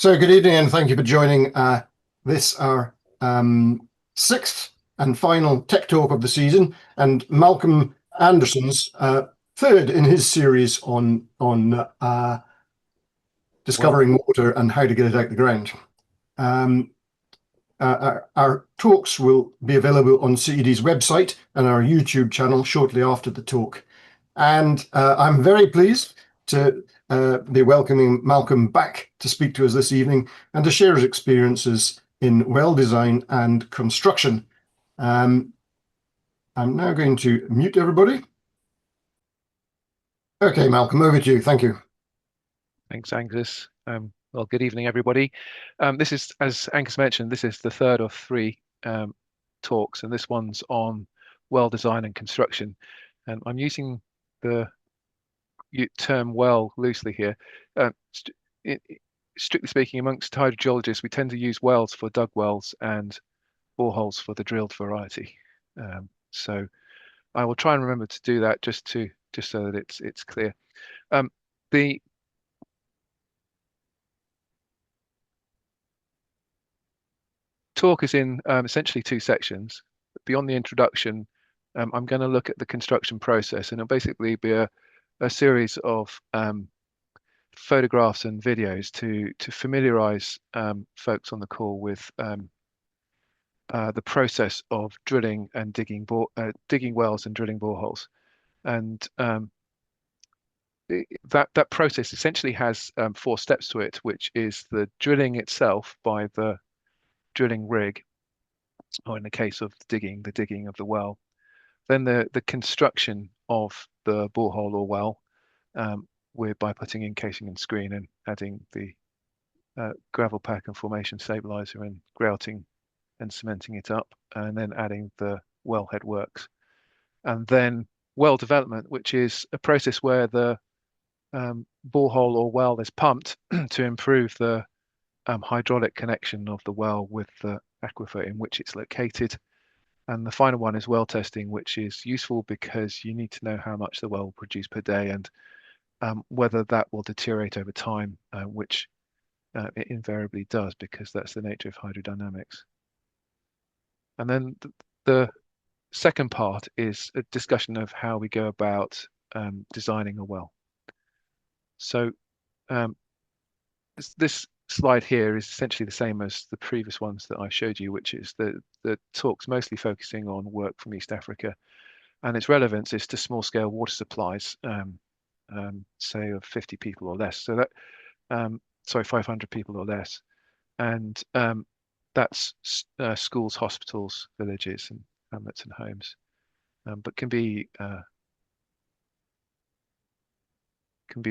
So good evening, and thank you for joining this our sixth and final tech talk of the season, and Malcolm Anderson's third in his series on discovering water and how to get it out the ground. Our talks will be available on CED's website and our YouTube channel shortly after the talk. And I'm very pleased to be welcoming Malcolm back to speak to us this evening and to share his experiences in well design and construction. I'm now going to mute everybody. Okay, Malcolm, over to you. Thank you. Thanks, Angus. Well, good evening, everybody. This is, as Angus mentioned, this is the third of three talks, and this one's on well design and construction. And I'm using the term well loosely here. Strictly speaking, amongst hydrogeologists, we tend to use wells for dug wells and boreholes for the drilled variety. So I will try and remember to do that just so that it's clear. The talk is in essentially two sections. Beyond the introduction, I'm going to look at the construction process, and it'll basically be a series of photographs and videos to familiarize folks on the call with the process of drilling and digging wells and drilling boreholes. And that process essentially has four steps to it, which is the drilling itself by the drilling rig, or in the case of digging, the digging of the well. Then the construction of the borehole or well, by putting in casing and screen and adding the gravel pack and formation stabilizer and grouting and cementing it up, and then adding the wellhead works. And then well development, which is a process where the borehole or well is pumped to improve the hydraulic connection of the well with the aquifer in which it's located. And the final one is well testing, which is useful because you need to know how much the well will produce per day and whether that will deteriorate over time, which it invariably does, because that's the nature of hydrodynamics. And then the second part is a discussion of how we go about designing a well. So this slide here is essentially the same as the previous ones that I showed you, which is the talks mostly focusing on work from East Africa, and its relevance is to small scale water supplies, say of 50 people or less. So that, sorry, 500 people or less, and that's schools, hospitals, villages, and hamlets and homes, but can be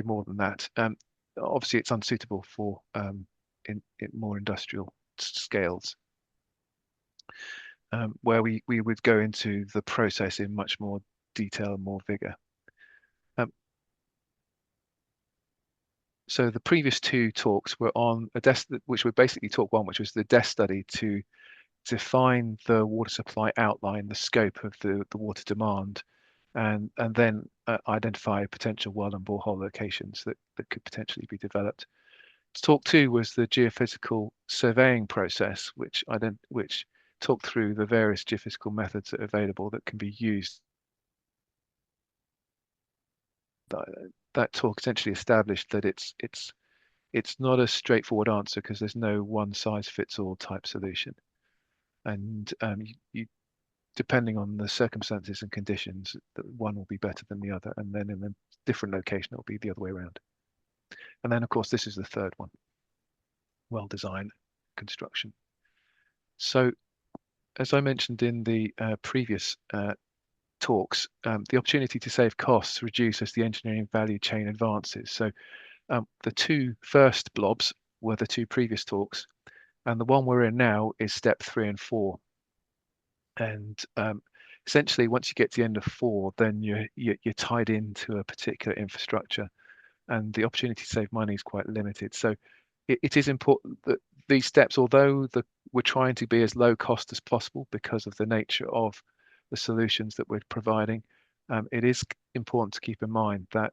more than that. Obviously, it's unsuitable for in more industrial scales, where we would go into the process in much more detail and more vigor. So the previous two talks were on a desk, which were basically talk one, which was the desk study to define the water supply outline, the scope of the water demand, and then identify potential well and borehole locations that could potentially be developed. Talk two was the geophysical surveying process, which talked through the various geophysical methods that are available that can be used. That talk essentially established that it's not a straightforward answer, because there's no one size fits all type solution, and you depending on the circumstances and conditions, that one will be better than the other, and then in a different location it will be the other way around. And then of course this is the third one, well design construction. So as I mentioned in the previous talks, the opportunity to save costs reduce as the engineering value chain advances. So the two first blobs were the two previous talks, and the one we're in now is step 3 and 4. And essentially, once you get to the end of 4, then you're tied into a particular infrastructure, and the opportunity to save money is quite limited. So it is important that these steps, although we're trying to be as low cost as possible because of the nature of the solutions that we're providing, it is important to keep in mind that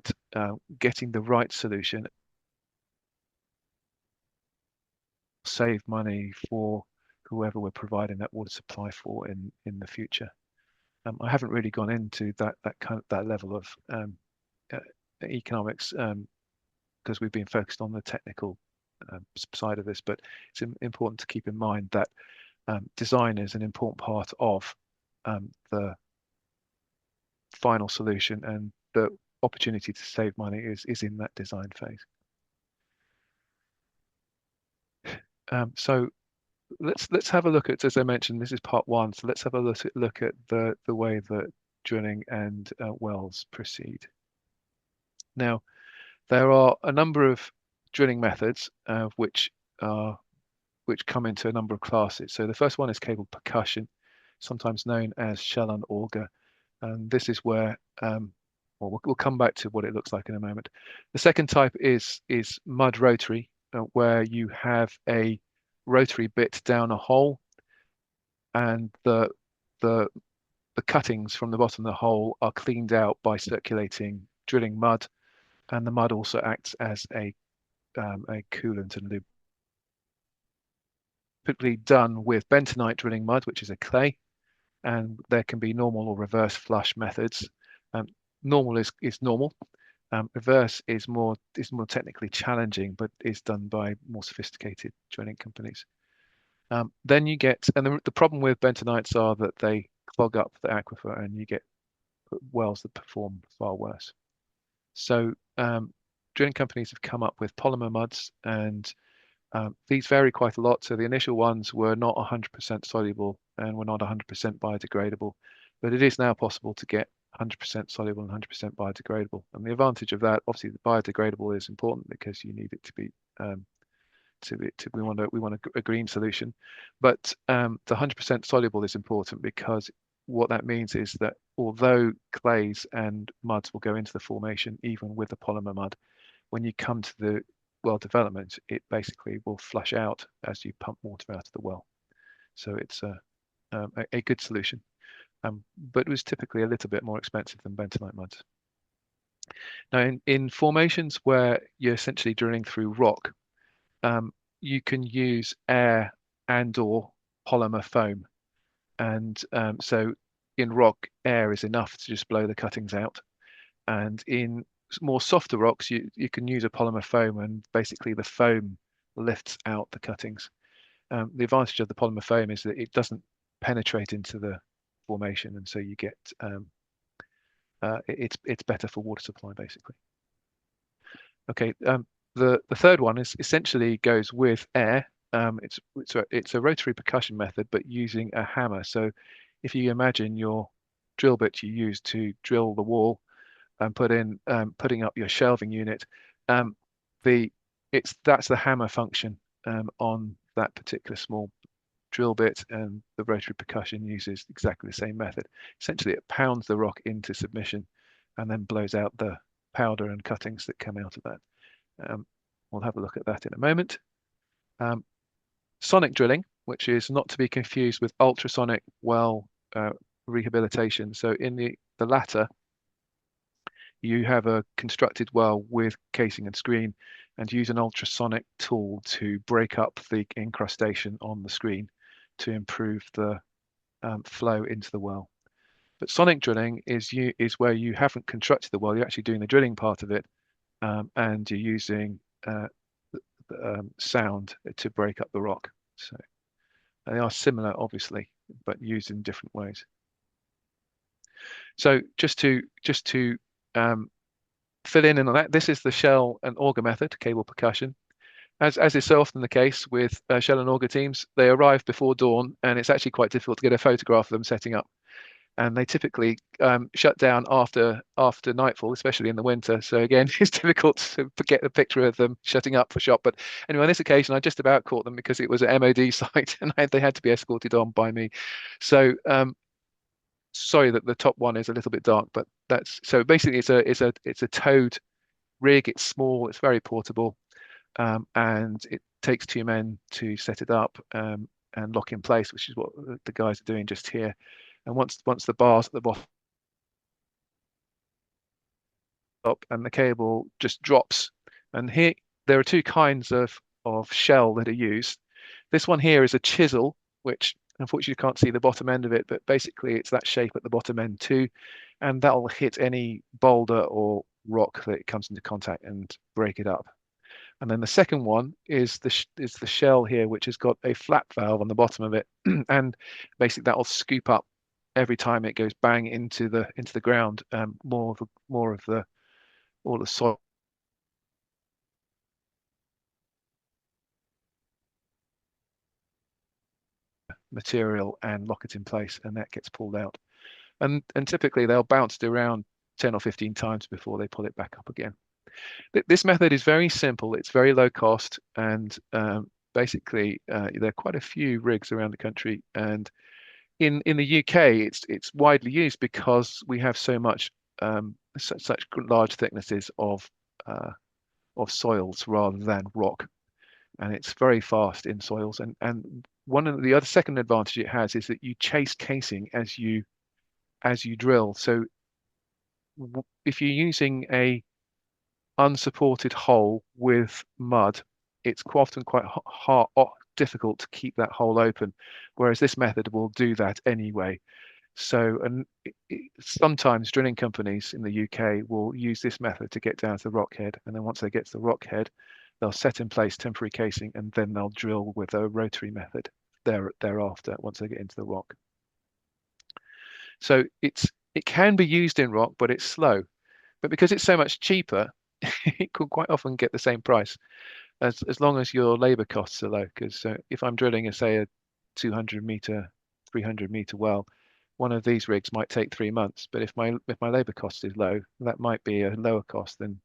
getting the right solution save money for whoever we're providing that water supply for in the future. I haven't really gone into that level of uh, economics because we've been focused on the technical side of this, but it's important to keep in mind that design is an important part of the final solution, and the opportunity to save money is in that design phase. So let's have a look at, as I mentioned, this is part one. So let's have a look at the way that drilling and wells proceed. Now, there are a number of drilling methods which come into a number of classes. So the first one is cable percussion, sometimes known as shell and auger, and this is where well, we'll come back to what it looks like in a moment. The second type is mud rotary, where you have a rotary bit down a hole, and the cuttings from the bottom of the hole are cleaned out by circulating drilling mud, and the mud also acts as a coolant and lube. Typically done with bentonite drilling mud, which is a clay, and there can be normal or reverse flush methods. Normal is normal. Reverse is more technically challenging, but is done by more sophisticated drilling companies. Then you get, and the problem with bentonites are that they clog up the aquifer, and you get wells that perform far worse. So drilling companies have come up with polymer muds, and these vary quite a lot. So the initial ones were not 100% soluble and were not 100% biodegradable, but it is now possible to get 100% soluble and 100% biodegradable. And the advantage of that, obviously, the biodegradable is important because you need it to be we want a green solution, but the 100% soluble is important because what that means is that although clays and muds will go into the formation even with the polymer mud, when you come to the well development, it basically will flush out as you pump water out of the well. So it's a good solution, but it was typically a little bit more expensive than bentonite muds. Now, in formations where you're essentially drilling through rock, you can use air and/or polymer foam, and so in rock, air is enough to just blow the cuttings out, and in more softer rocks, you can use a polymer foam, and basically the foam lifts out the cuttings. The advantage of the polymer foam is that it doesn't penetrate into the formation, and so you get it's better for water supply basically. Okay, the third one is essentially goes with air. It's a rotary percussion method, but using a hammer. So if you imagine your drill bit you use to drill the wall and putting up your shelving unit, that's the hammer function on that particular small drill bit, and the rotary percussion uses exactly the same method. Essentially, it pounds the rock into submission and then blows out the powder and cuttings that come out of that. We'll have a look at that in a moment. Sonic drilling, which is not to be confused with ultrasonic well rehabilitation. So in the latter, you have a constructed well with casing and screen and use an ultrasonic tool to break up the incrustation on the screen to improve the flow into the well. But sonic drilling is where you haven't constructed the well, you're actually doing the drilling part of it, and you're using sound to break up the rock. So they are similar, obviously, but used in different ways. So just to fill in on that, this is the shell and auger method, cable percussion. As is so often the case with shell and auger teams, they arrive before dawn, and it's actually quite difficult to get a photograph of them setting up. And they typically shut down after nightfall, especially in the winter. So again, it's difficult to get a picture of them shutting up for shop. But anyway, on this occasion, I just about caught them because it was an MOD site, and they had to be escorted on by me. So sorry that the top one is a little bit dark, but that's so basically it's a towed rig. It's small, it's very portable, and it takes 2 men to set it up and lock in place, which is what the guys are doing just here. And once the bar's at the bottom and the cable just drops, and here there are 2 kinds of shell that are used. This one here is a chisel, which unfortunately you can't see the bottom end of it, but basically it's that shape at the bottom end too, and that'll hit any boulder or rock that it comes into contact and break it up. And then the second one is the shell here, which has got a flap valve on the bottom of it, and basically that will scoop up every time it goes bang into the ground, more of the all the soil material and lock it in place, and that gets pulled out. And typically they'll bounce it around 10 or 15 times before they pull it back up again. This method is very simple. It's very low cost, and basically there are quite a few rigs around the country. And in the UK, it's widely used because we have so much such large thicknesses of soils rather than rock, and it's very fast in soils. And one of the other second advantage it has is that you chase casing as you drill. So if you're using a unsupported hole with mud, it's often quite hard, difficult to keep that hole open, whereas this method will do that anyway. So, and sometimes drilling companies in the UK will use this method to get down to the rock head, and then once they get to the rock head, they'll set in place temporary casing, and then they'll drill with a rotary method thereafter once they get into the rock. So it can be used in rock, but it's slow. But because it's so much cheaper, it could quite often get the same price as long as your labor costs are low. Because if I'm drilling, say, a 200-meter, 300-meter well, one of these rigs might take 3 months. But if my labor cost is low, that might be a lower cost than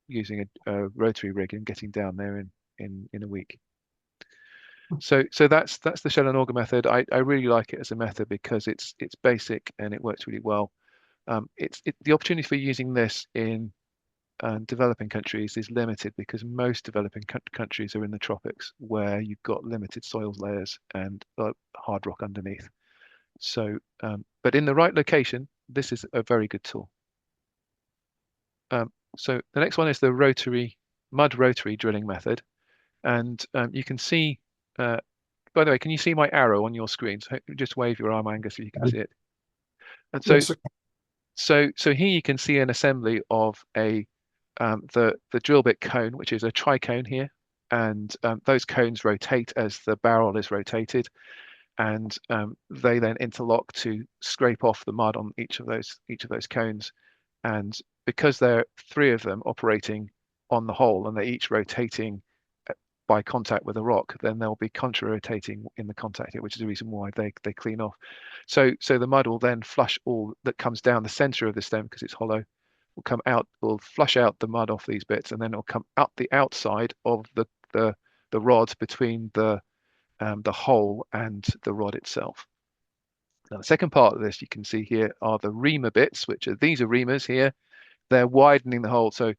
using a rotary rig and getting down there in a week. So that's the shell and auger method. I really like it as a method because it's basic and it works really well. The opportunity for using this in developing countries is limited because most developing countries are in the tropics where you've got limited soil layers and hard rock underneath. So, but in the right location, this is a very good tool. So the next one is the mud rotary drilling method, and you can see. By the way, can you see my arrow on your screen? So just wave your arm, Angus, so you can see it. And so, Yes. so here you can see an assembly of the drill bit cone, which is a tricone here, and those cones rotate as the barrel is rotated, and they then interlock to scrape off the mud on each of those cones. And because there are three of them operating on the hole and they're each rotating by contact with a rock, then they'll be contra-rotating in the contact here, which is the reason why they clean off. So the mud will then flush all that comes down the center of the stem because it's hollow, will come out, will flush out the mud off these bits, and then it'll come out the outside of the rod between the hole and the rod itself. Now, the second part of this you can see here are the reamer bits, which are these are reamers here. They're widening the hole. So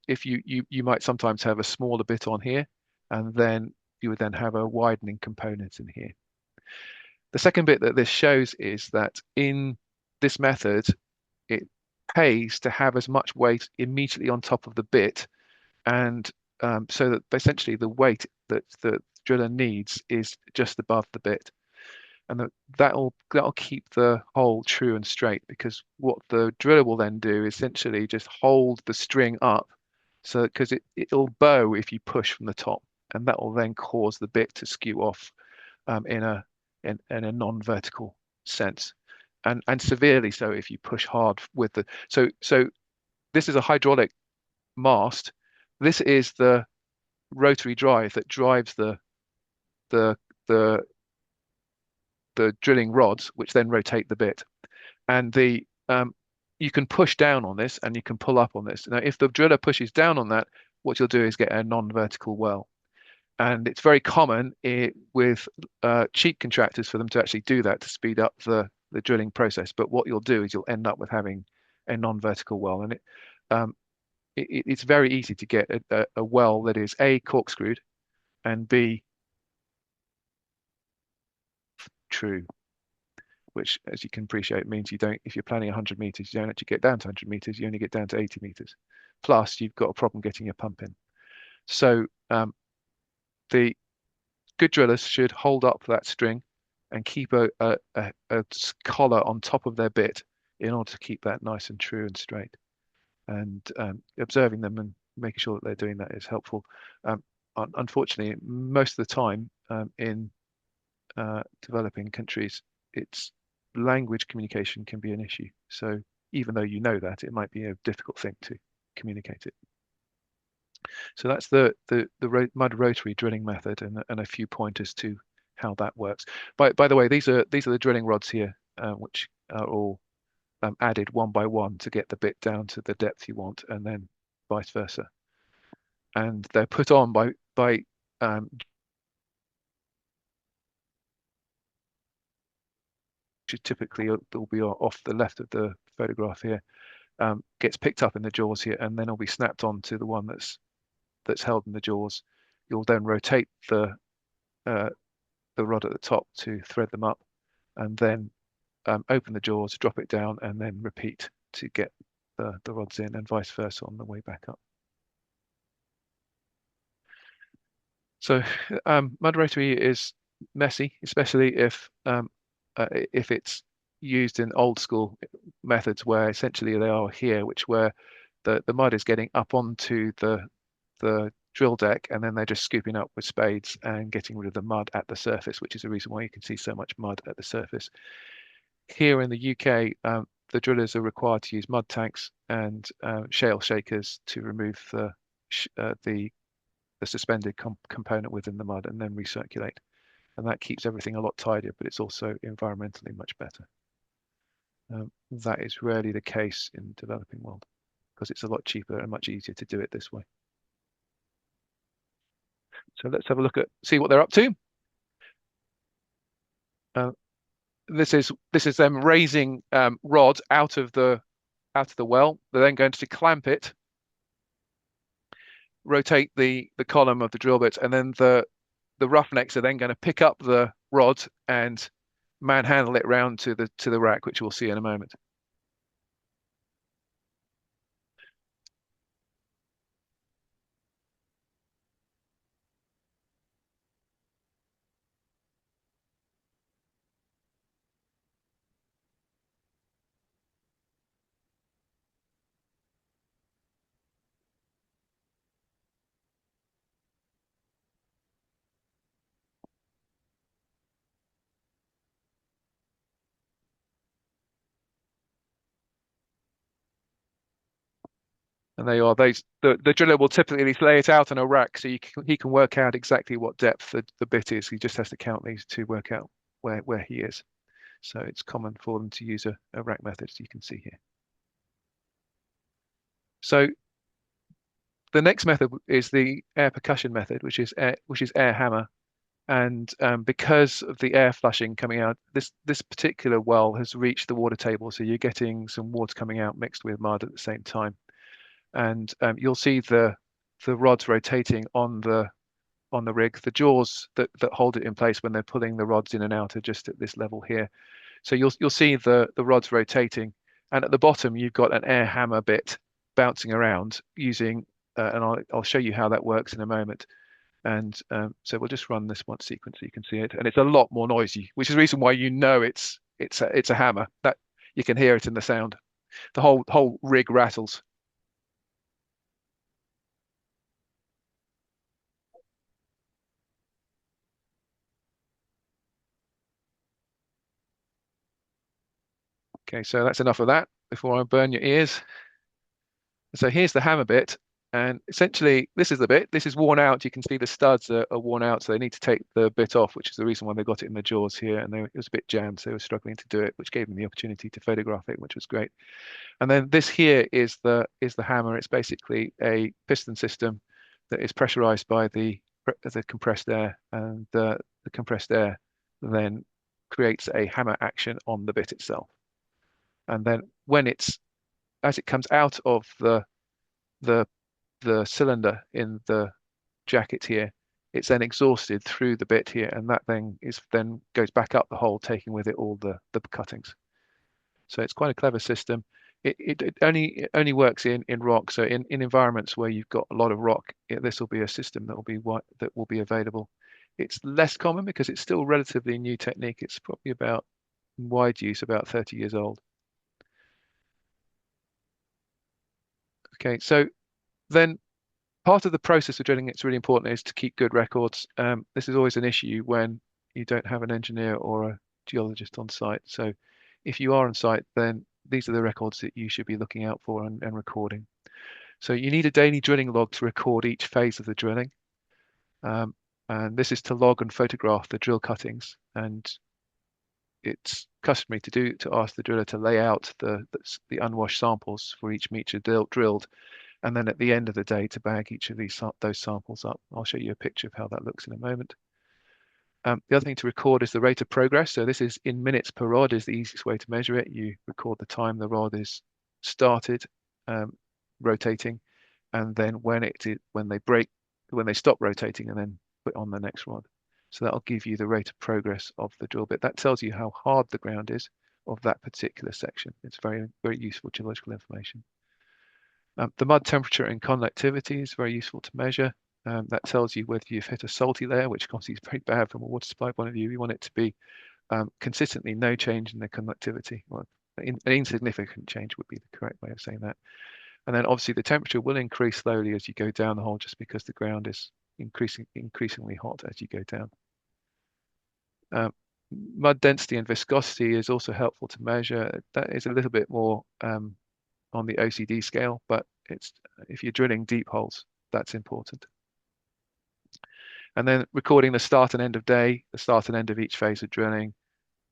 if you might sometimes have a smaller bit on here, and then you would then have a widening component in here. The second bit that this shows is that in this method, it pays to have as much weight immediately on top of the bit, and so that essentially the weight that the driller needs is just above the bit, and that'll keep the hole true and straight, because what the driller will then do is essentially just hold the string up, so because it'll bow if you push from the top, and that will then cause the bit to skew off in a non-vertical sense, and severely so if you push hard with the so this is a hydraulic mast. This is the rotary drive that drives the the the drilling rods, which then rotate the bit. And you can push down on this and you can pull up on this. Now, if the driller pushes down on that, what you'll do is get a non-vertical well. And it's very common with cheap contractors for them to actually do that to speed up the drilling process. But what you'll do is you'll end up with having a non-vertical well. And it's very easy to get a well that is A, corkscrewed, and B, true, which, as you can appreciate, means you don't, if you're planning 100 meters, you don't actually get down to 100 meters, you only get down to 80 meters. Plus, you've got a problem getting your pump in. So the good drillers should hold up that string and keep a collar on top of their bit in order to keep that nice and true and straight. And observing them and making sure that they're doing that is helpful. Unfortunately, most of the time in developing countries, it's language communication can be an issue. So even though you know that, it might be a difficult thing to communicate it. So that's the mud rotary drilling method, and a few pointers to how that works. By the way, these are the drilling rods here, which are all added one by one to get the bit down to the depth you want, and then vice versa. And they're put on by typically will be off the left of the photograph here, gets picked up in the jaws here, and then it'll be snapped on to the one that's held in the jaws. You'll then rotate the rod at the top to thread them up, and then open the jaws, drop it down, and then repeat to get the rods in, and vice versa on the way back up. So mud rotary is messy, especially if it's used in old school methods where essentially they are here, where the mud is getting up onto the drill deck, and then they're just scooping up with spades and getting rid of the mud at the surface, which is the reason why you can see so much mud at the surface. Here in the UK, the drillers are required to use mud tanks and shale shakers to remove the suspended component within the mud and then recirculate. And that keeps everything a lot tidier, but it's also environmentally much better. That is rarely the case in the developing world because it's a lot cheaper and much easier to do it this way. So let's have a look see what they're up to. This is them raising rods out of the well. They're then going to clamp it, rotate the column of the drill bit, and then the roughnecks are then going to pick up the rod and manhandle it round to the rack, which we'll see in a moment. And they are the driller will typically lay it out on a rack, so he can work out exactly what depth the bit is. He just has to count these to work out where he is. So it's common for them to use a rack method, as you can see here. So the next method is the air percussion method, which is air hammer. And because of the air flushing coming out, this particular well has reached the water table, so you're getting some water coming out mixed with mud at the same time. And you'll see the rods rotating on the rig. The jaws that hold it in place when they're pulling the rods in and out are just at this level here. So you'll see the rods rotating, and at the bottom you've got an air hammer bit bouncing around using, and I'll show you how that works in a moment. And so we'll just run this one sequence so you can see it, and it's a lot more noisy, which is the reason why you know it's a hammer. That you can hear it in the sound. The whole rig rattles. Okay, so that's enough of that before I burn your ears. So here's the hammer bit, and essentially this is the bit. This is worn out. You can see the studs are worn out, so they need to take the bit off, which is the reason why they got it in the jaws here, and it was a bit jammed, so they were struggling to do it, which gave them the opportunity to photograph it, which was great. And then this here is the hammer. It's basically a piston system that is pressurized by the compressed air, and the compressed air then creates a hammer action on the bit itself. And then as it comes out of the cylinder in the jacket here, it's then exhausted through the bit here, and that then goes back up the hole, taking with it all the cuttings. So it's quite a clever system. It only works in rock. So in environments where you've got a lot of rock, this will be a system that will be available. It's less common because it's still relatively new technique. It's probably about wide use, about 30 years old. Okay, so then part of the process of drilling, it's really important, is to keep good records. This is always an issue when you don't have an engineer or a geologist on site. So if you are on site, then these are the records that you should be looking out for and recording. So you need a daily drilling log to record each phase of the drilling. And this is to log and photograph the drill cuttings. And it's customary to ask the driller to lay out the unwashed samples for each meter drilled, and then at the end of the day to bag each of those samples up. I'll show you a picture of how that looks in a moment. The other thing to record is the rate of progress. So this is in minutes per rod is the easiest way to measure it. You record the time the rod is started rotating, and then when they stop rotating, and then put on the next rod. So that'll give you the rate of progress of the drill bit. That tells you how hard the ground is of that particular section. It's very, very useful geological information. The mud temperature and conductivity is very useful to measure. That tells you whether you've hit a salty layer, which obviously is very bad from a water supply point of view. You want it to be consistently no change in the conductivity. Well, an insignificant change would be the correct way of saying that. And then obviously the temperature will increase slowly as you go down the hole, just because the ground is increasingly hot as you go down. Mud density and viscosity is also helpful to measure. That is a little bit more on the OCD scale, but if you're drilling deep holes, that's important. And then recording the start and end of day, the start and end of each phase of drilling,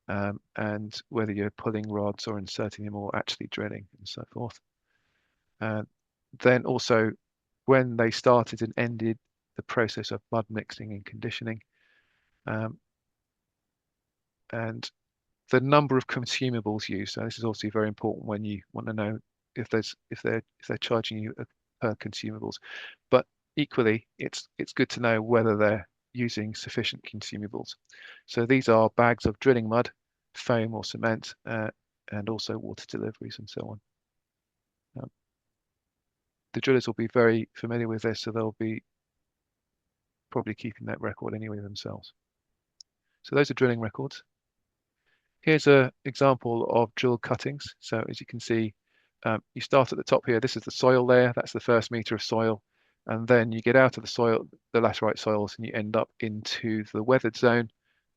and whether you're pulling rods or inserting them or actually drilling and so forth. Then also when they started and ended the process of mud mixing and conditioning, and the number of consumables used. So this is also very important when you want to know if they're charging you per consumables. But equally, it's good to know whether they're using sufficient consumables. So these are bags of drilling mud, foam or cement, and also water deliveries and so on. The drillers will be very familiar with this, so they'll be probably keeping that record anyway themselves. So those are drilling records. Here's an example of drill cuttings. So as you can see, you start at the top here. This is the soil layer. That's the first meter of soil. And then you get out of the soil, the laterite soils, and you end up into the weathered zone.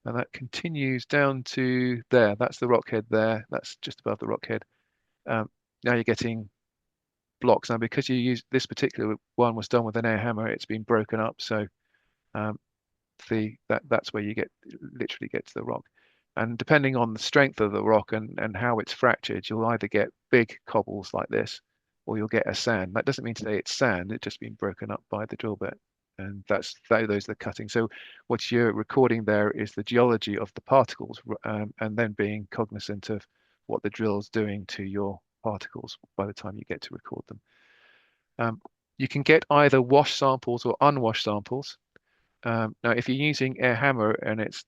And that continues down to there. That's the rock head there. That's just above the rock head. Now you're getting blocks. Now, because you use this particular one was done with an air hammer, it's been broken up. So that's where you literally get to the rock. And depending on the strength of the rock and how it's fractured, you'll either get big cobbles like this, or you'll get a sand. That doesn't mean to say it's sand, it's just been broken up by the drill bit. And those are the cuttings. So what you're recording there is the geology of the particles, and then being cognizant of what the drill's doing to your particles by the time you get to record them. You can get either washed samples or unwashed samples. Now, if you're using air hammer and it's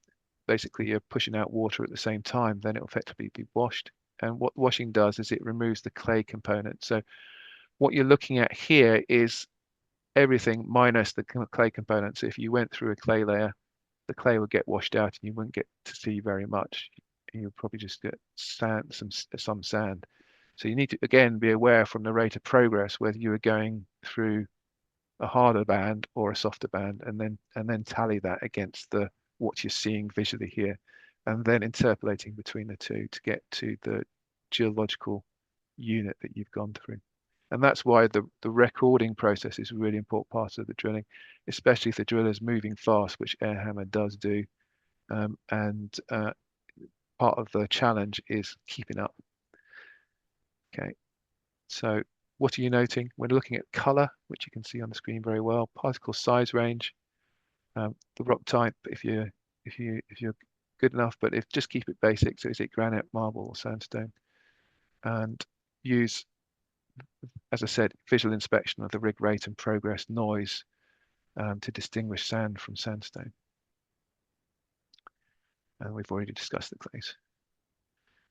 basically you're pushing out water at the same time, then it'll effectively be washed. And what washing does is it removes the clay component. So what you're looking at here is everything minus the clay component. So if you went through a clay layer, the clay would get washed out and you wouldn't get to see very much. You'll probably just get sand, some sand. So you need to, again, be aware from the rate of progress whether you are going through a harder band or a softer band, and then tally that against what you're seeing visually here, and then interpolating between the two to get to the geological unit that you've gone through. And that's why the recording process is a really important part of the drilling, especially if the driller's moving fast, which air hammer does do. And part of the challenge is keeping up. Okay, so what are you noting? We're looking at color, which you can see on the screen very well, particle size range, the rock type, if you're good enough, but just keep it basic. So is it granite, marble, or sandstone? And use, as I said, visual inspection of the rig rate and progress noise to distinguish sand from sandstone. And we've already discussed the clays.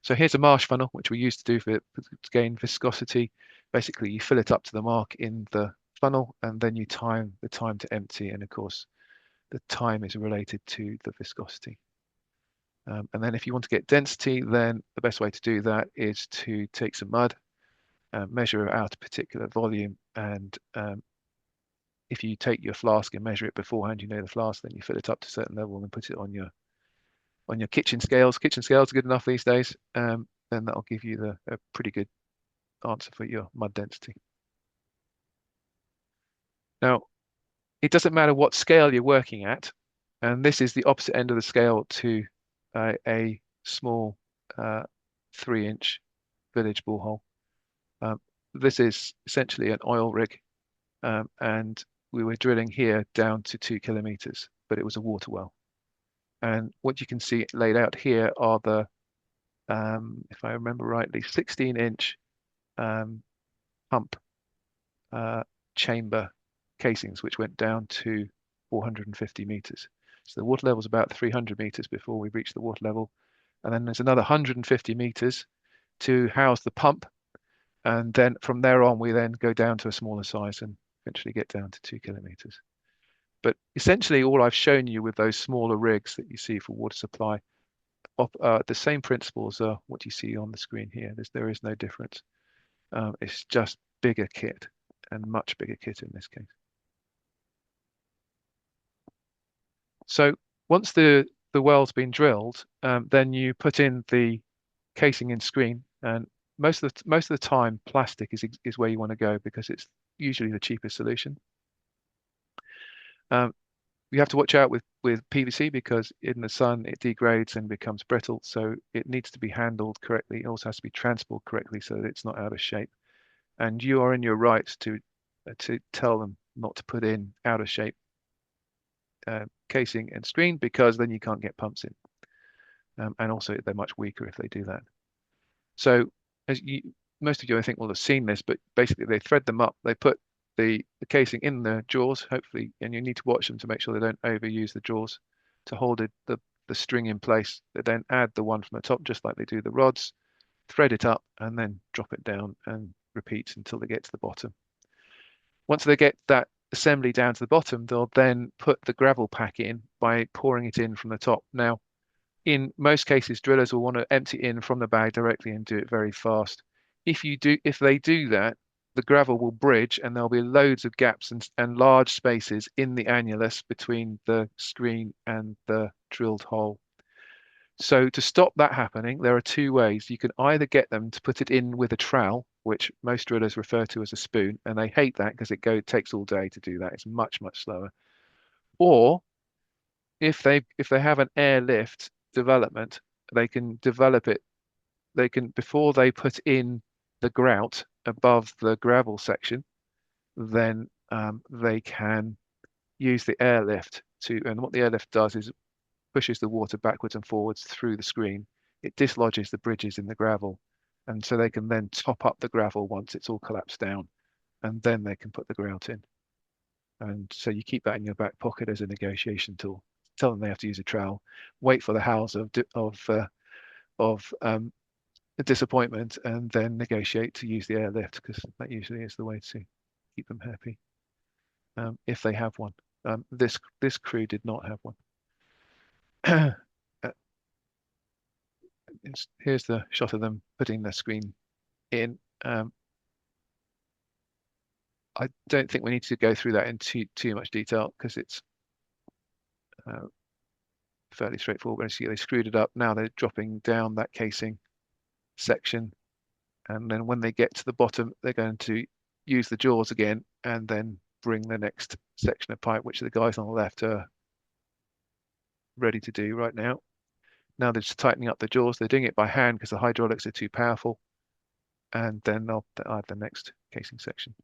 So here's a marsh funnel, which we used to do to gain viscosity. Basically, you fill it up to the mark in the funnel, and then you time the time to empty. And of course, the time is related to the viscosity. And then if you want to get density, then the best way to do that is to take some mud, measure out a particular volume, and if you take your flask and measure it beforehand, you know the flask, then you fill it up to a certain level and put it on your kitchen scales. Kitchen scales are good enough these days. Then that'll give you a pretty good answer for your mud density. Now, it doesn't matter what scale you're working at, and this is the opposite end of the scale to a small 3-inch village borehole. This is essentially an oil rig, and we were drilling here down to 2 kilometers, but it was a water well. And what you can see laid out here are the, if I remember rightly, 16-inch pump chamber casings, which went down to 450 meters. So the water level is about 300 meters before we reach the water level. And then there's another 150 meters to house the pump. And then from there on, we then go down to a smaller size and eventually get down to 2 kilometers. But essentially, all I've shown you with those smaller rigs that you see for water supply, the same principles are what you see on the screen here. There is no difference. It's just bigger kit, and much bigger kit in this case. So once the well's been drilled, then you put in the casing and screen, and most of the time plastic is where you want to go because it's usually the cheapest solution. You have to watch out with PVC because in the sun it degrades and becomes brittle, so it needs to be handled correctly. It also has to be transported correctly so that it's not out of shape. And you are in your rights to tell them not to put in out of shape casing and screen, because then you can't get pumps in. And also they're much weaker if they do that. So most of you I think will have seen this, but basically they thread them up. They put the casing in the jaws, hopefully, and you need to watch them to make sure they don't overuse the jaws to hold the string in place. They then add the one from the top, just like they do the rods, thread it up, and then drop it down and repeat until they get to the bottom. Once they get that assembly down to the bottom, they'll then put the gravel pack in by pouring it in from the top. Now, in most cases, drillers will want to empty in from the bag directly and do it very fast. If they do that, the gravel will bridge and there'll be loads of gaps and large spaces in the annulus between the screen and the drilled hole. So to stop that happening, there are two ways. You can either get them to put it in with a trowel, which most drillers refer to as a spoon, and they hate that because it takes all day to do that. It's much, much slower. Or if they have an airlift development, they can develop it. They can, before they put in the grout above the gravel section, then they can use the airlift and what the airlift does is pushes the water backwards and forwards through the screen. It dislodges the bridges in the gravel, and so they can then top up the gravel once it's all collapsed down, and then they can put the grout in. And so you keep that in your back pocket as a negotiation tool. Tell them they have to use a trowel, wait for the howls of disappointment, and then negotiate to use the airlift, because that usually is the way to keep them happy, if they have one. This crew did not have one. Here's the shot of them putting the screen in. I don't think we need to go through that in too much detail because it's fairly straightforward. We're going to see they screwed it up. Now they're dropping down that casing section, and then when they get to the bottom, they're going to use the jaws again and then bring the next section of pipe, which the guys on the left are ready to do right now. Now they're just tightening up the jaws. They're doing it by hand because the hydraulics are too powerful, and then they'll add the next casing section.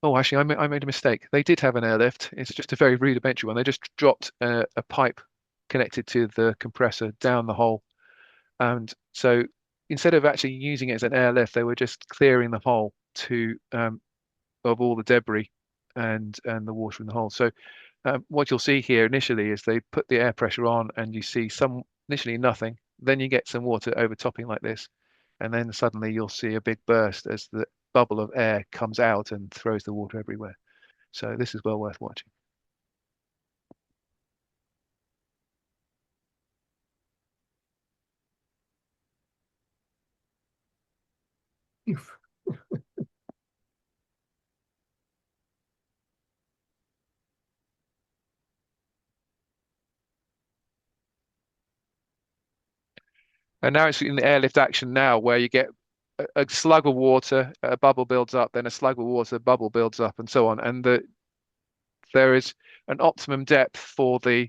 Oh, actually, I made a mistake. They did have an airlift. It's just a very rudimentary one. They just dropped a pipe connected to the compressor down the hole. And so instead of actually using it as an airlift, they were just clearing the hole of all the debris and the water in the hole. So what you'll see here initially is they put the air pressure on and you see initially nothing. Then you get some water overtopping like this. And then suddenly you'll see a big burst as the bubble of air comes out and throws the water everywhere. So this is well worth watching. And now it's in the airlift action now, where you get a slug of water, a bubble builds up, then a slug of water, bubble builds up, and so on. And there is an optimum depth for the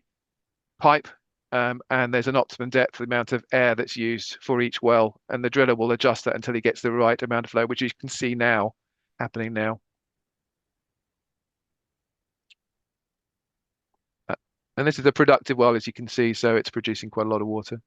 pipe, and there's an optimum depth for the amount of air that's used for each well. And the driller will adjust that until he gets the right amount of flow, which you can see now happening now. And this is a productive well, as you can see, so it's producing quite a lot of water.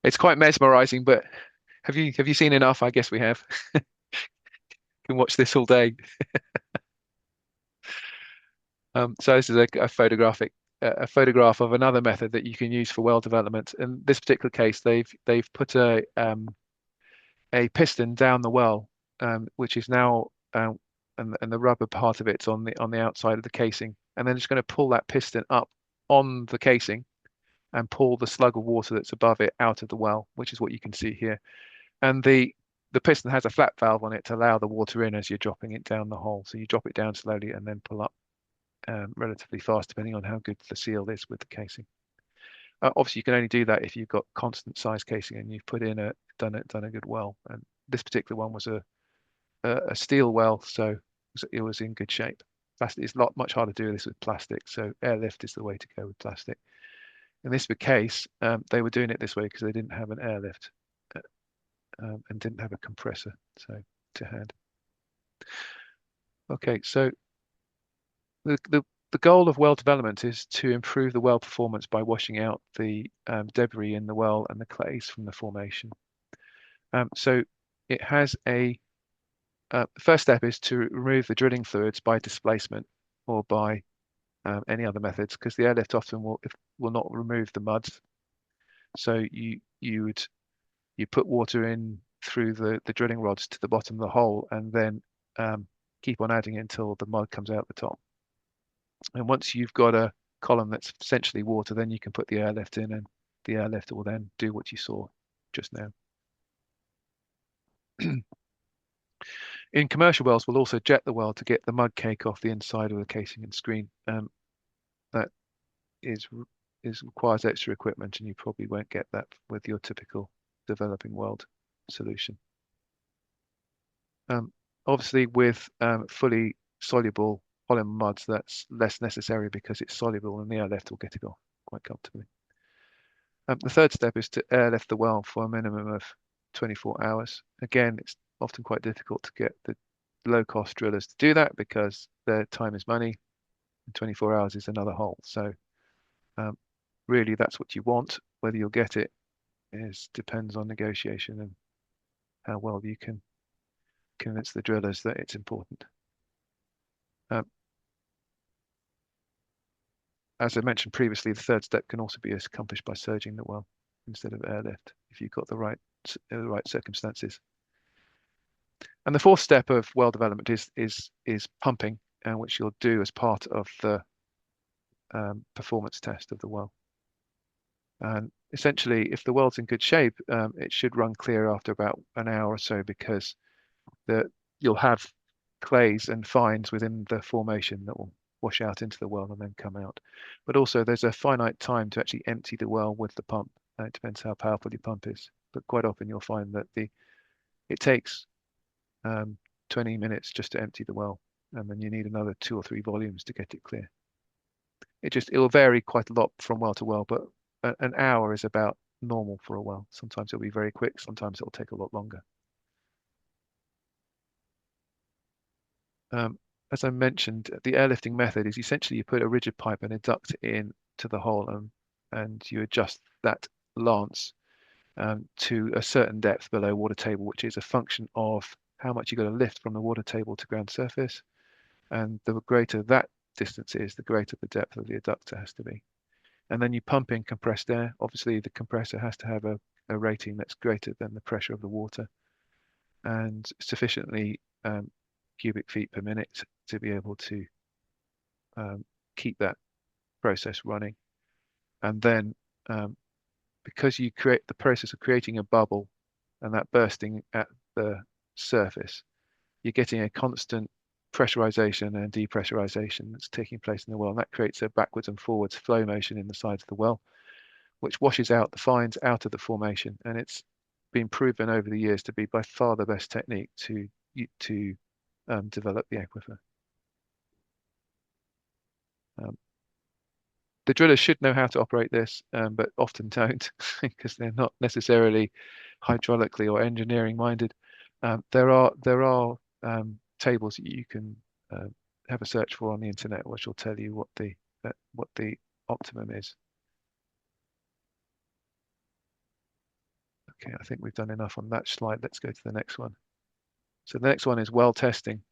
It's quite mesmerizing, but have you seen enough? I guess we have. Can watch this all day. So this is a photograph of another method that you can use for well development. In this particular case, they've put a piston down the well, which is now and the rubber part of it's on the outside of the casing, and then it's going to pull that piston up on the casing and pull the slug of water that's above it out of the well, which is what you can see here. And the piston has a flap valve on it to allow the water in as you're dropping it down the hole. So you drop it down slowly and then pull up relatively fast, depending on how good the seal is with the casing. Obviously, you can only do that if you've got constant size casing and you've done a good well. And this particular one was a steel well, so it was in good shape. Plastic is much harder to do this with plastic, so airlift is the way to go with plastic. In this case, they were doing it this way because they didn't have an airlift and didn't have a compressor to hand. Okay, so the goal of well development is to improve the well performance by washing out the debris in the well and the clays from the formation. So it has the first step is to remove the drilling fluids by displacement or by any other methods, because the airlift often will not remove the muds. So you put water in through the drilling rods to the bottom of the hole, and then keep on adding it until the mud comes out the top. And once you've got a column that's essentially water, then you can put the airlift in, and the airlift will then do what you saw just now. In commercial wells, we'll also jet the well to get the mud cake off the inside of the casing and screen. That requires extra equipment, and you probably won't get that with your typical developing weld solution. Obviously, with fully soluble polymer muds, that's less necessary because it's soluble, and the airlift will get it off quite comfortably. The third step is to airlift the well for a minimum of 24 hours. Again, it's often quite difficult to get the low-cost drillers to do that because their time is money, and 24 hours is another hole. So really, that's what you want. Whether you'll get it depends on negotiation and how well you can convince the drillers that it's important. As I mentioned previously, the third step can also be accomplished by surging the well instead of airlift if you've got the right circumstances. And the fourth step of well development is pumping, which you'll do as part of the performance test of the well. And essentially, if the well's in good shape, it should run clear after about an hour or so, because you'll have clays and fines within the formation that will wash out into the well and then come out. But also there's a finite time to actually empty the well with the pump. It depends how powerful your pump is, but quite often you'll find that it takes 20 minutes just to empty the well, and then you need another 2 or 3 volumes to get it clear. It will vary quite a lot from well to well, but an hour is about normal for a well. Sometimes it'll be very quick, sometimes it'll take a lot longer. As I mentioned, the airlifting method is essentially you put a rigid pipe and a duct in to the hole, and and you adjust that lance to a certain depth below water table, which is a function of how much you've got to lift from the water table to ground surface. And the greater that distance is, the greater the depth of the adductor has to be. And then you pump in compressed air. Obviously, the compressor has to have a rating that's greater than the pressure of the water and sufficiently cubic feet per minute to be able to keep that process running. And then because you create the process of creating a bubble and that bursting at the surface, you're getting a constant pressurization and depressurization that's taking place in the well. And that creates a backwards and forwards flow motion in the sides of the well, which washes out the fines out of the formation. And it's been proven over the years to be by far the best technique to develop the aquifer. The drillers should know how to operate this, but often don't because they're not necessarily hydraulically or engineering minded. There are tables that you can have a search for on the internet, which will tell you what the optimum is. Okay, I think we've done enough on that slide. Let's go to the next one. So the next one is well testing.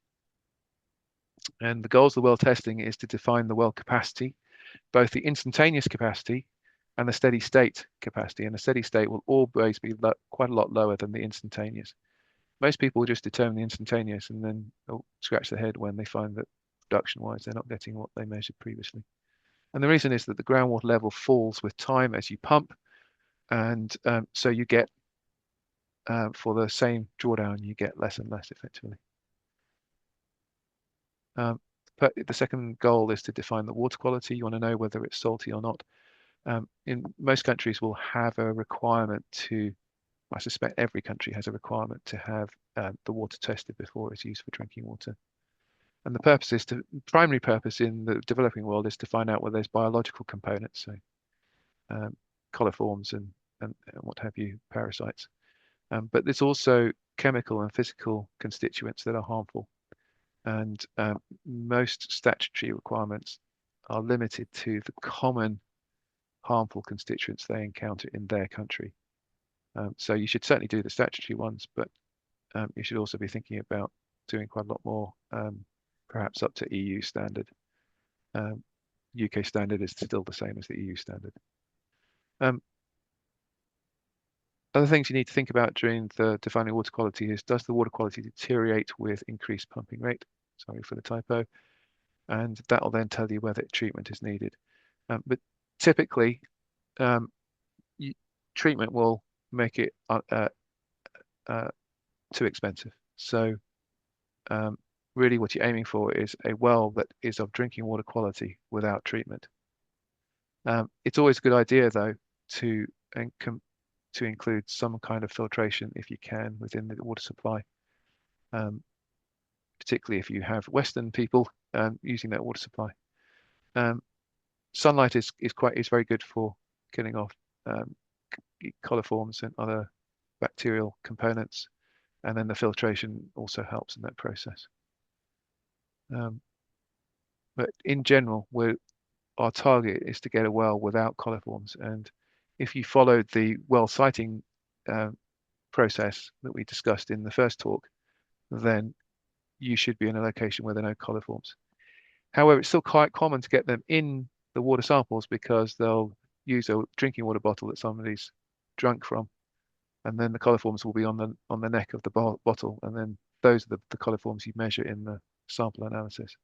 And the goals of the well testing is to define the well capacity, both the instantaneous capacity and the steady state capacity. And the steady state will always be quite a lot lower than the instantaneous. Most people will just determine the instantaneous and then scratch their head when they find that production-wise they're not getting what they measured previously. And the reason is that the groundwater level falls with time as you pump, and so you get for the same drawdown you get less and less effectively. The second goal is to define the water quality. You want to know whether it's salty or not. In most countries will have a requirement to, I suspect every country has a requirement to have the water tested before it's used for drinking water. And the purpose is primary purpose in the developing world is to find out whether there's biological components, so coliforms and what have you, parasites. But there's also chemical and physical constituents that are harmful. And most statutory requirements are limited to the common harmful constituents they encounter in their country. So you should certainly do the statutory ones, but you should also be thinking about doing quite a lot more, perhaps up to EU standard. UK standard is still the same as the EU standard. Other things you need to think about during the defining water quality is, does the water quality deteriorate with increased pumping rate? Sorry for the typo. And that will then tell you whether treatment is needed. But typically, treatment will make it too expensive. So really what you're aiming for is a well that is of drinking water quality without treatment. It's always a good idea, though, to include some kind of filtration if you can within the water supply, particularly if you have Western people using that water supply. Sunlight is very good for killing off coliforms and other bacterial components, and then the filtration also helps in that process. But in general, our target is to get a well without coliforms, and if you followed the well siting process that we discussed in the first talk, then you should be in a location where there are no coliforms. However, it's still quite common to get them in the water samples because they'll use a drinking water bottle that somebody's drunk from, and then the coliforms will be on the neck of the bottle, and then those are the coliforms you measure in the sample analysis.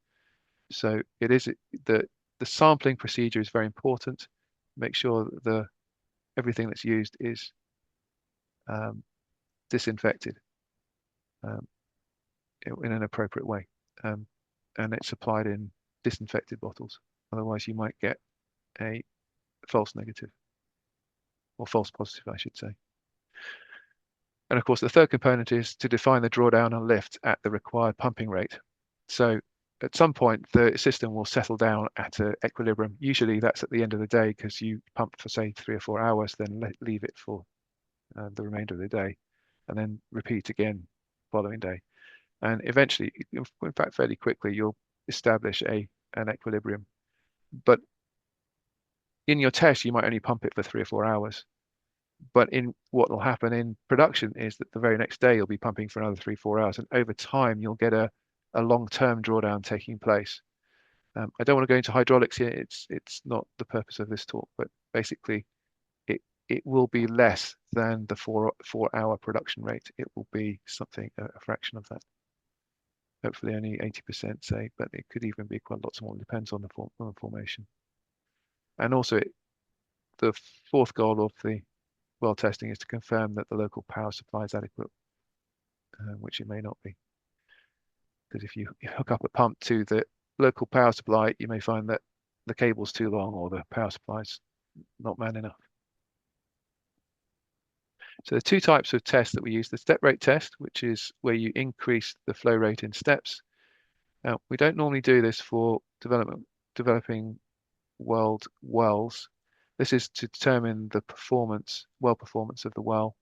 So it is the sampling procedure is very important. Make sure that everything that's used is disinfected in an appropriate way, and it's supplied in disinfected bottles. Otherwise, you might get a false negative, or false positive, I should say. And of course, the third component is to define the drawdown and lift at the required pumping rate. So at some point, the system will settle down at an equilibrium. Usually that's at the end of the day because you pump for, say, 3 or 4 hours, then leave it for the remainder of the day, and then repeat again following day. And eventually, in fact, fairly quickly, you'll establish an equilibrium. But in your test, you might only pump it for 3 or 4 hours. But in what will happen in production is that the very next day you'll be pumping for another 3, 4 hours. And over time, you'll get a long-term drawdown taking place. I don't want to go into hydraulics here. It's not the purpose of this talk, but basically it will be less than the 4-hour production rate. It will be something, a fraction of that. Hopefully only 80%, say, but it could even be quite lots more. It depends on the formation. And also, the fourth goal of the well testing is to confirm that the local power supply is adequate, which it may not be. Because if you hook up a pump to the local power supply, you may find that the cable's too long or the power supply's not man enough. So the two types of tests that we use, the step rate test, which is where you increase the flow rate in steps. Now, we don't normally do this for developing world wells. This is to determine the well performance of the well,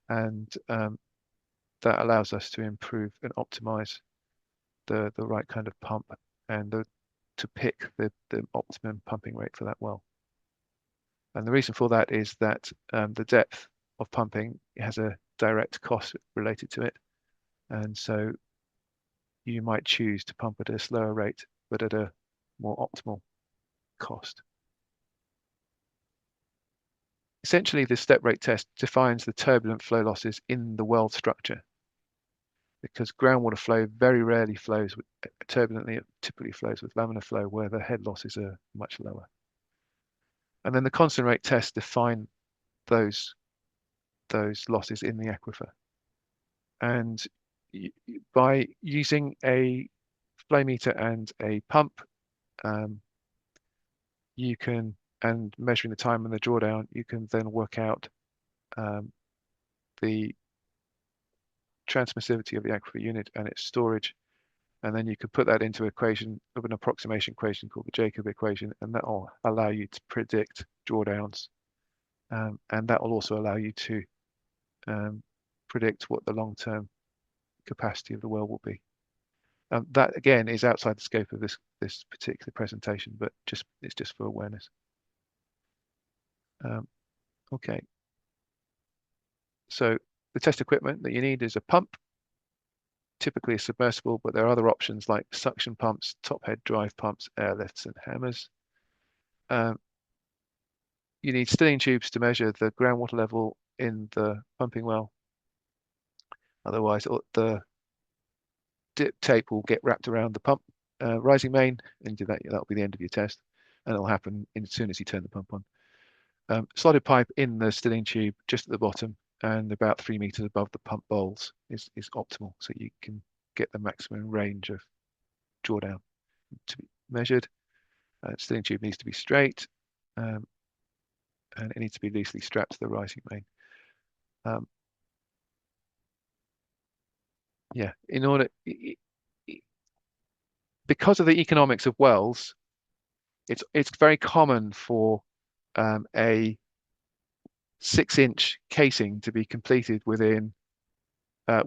and that allows us to improve and optimize the right kind of pump and to pick the optimum pumping rate for that well. And the reason for that is that the depth of pumping has a direct cost related to it. And so you might choose to pump at a slower rate, but at a more optimal cost. Essentially, the step rate test defines the turbulent flow losses in the well structure, because groundwater flow very rarely flows turbulently. It typically flows with laminar flow, where the head losses are much lower. And then the constant rate test define those losses in the aquifer. And by using a flow meter and a pump, you can, and measuring the time and the drawdown, you can then work out the transmissivity of the aquifer unit and its storage. And then you can put that into equation of an approximation equation called the Jacob equation, and that will allow you to predict drawdowns. And that will also allow you to predict what the long-term capacity of the well will be. That again is outside the scope of this particular presentation, but it's just for awareness. Okay. So the test equipment that you need is a pump, typically a submersible, but there are other options like suction pumps, top head drive pumps, airlifts, and hammers. You need stilling tubes to measure the groundwater level in the pumping well. Otherwise, the dip tape will get wrapped around the pump rising main, and that'll be the end of your test, and it'll happen as soon as you turn the pump on. Slotted pipe in the stilling tube just at the bottom and about 3 meters above the pump bowls is optimal, so you can get the maximum range of drawdown to be measured. Stilling tube needs to be straight, and it needs to be loosely strapped to the rising main. Yeah, because of the economics of wells, it's very common for a 6-inch casing to be completed within to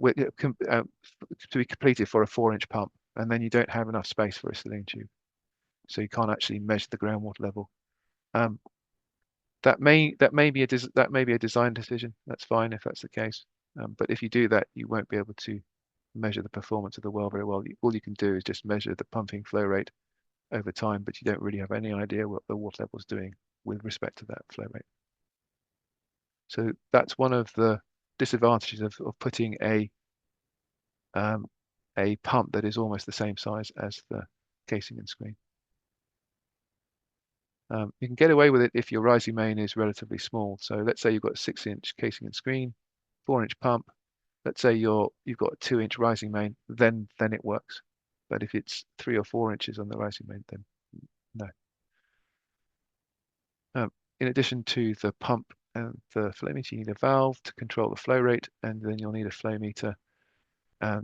be completed for a 4-inch pump, and then you don't have enough space for a stilling tube, so you can't actually measure the groundwater level. That may be a design decision. That's fine if that's the case, but if you do that, you won't be able to measure the performance of the well very well. All you can do is just measure the pumping flow rate over time, but you don't really have any idea what the water level is doing with respect to that flow rate. So that's one of the disadvantages of putting a pump that is almost the same size as the casing and screen. You can get away with it if your rising main is relatively small. So let's say you've got a 6-inch casing and screen, 4-inch pump. Let's say you've got a 2-inch rising main, then it works. But if it's 3 or 4 inches on the rising main, then no. In addition to the pump and the flow meter, you need a valve to control the flow rate, and then you'll need a flow meter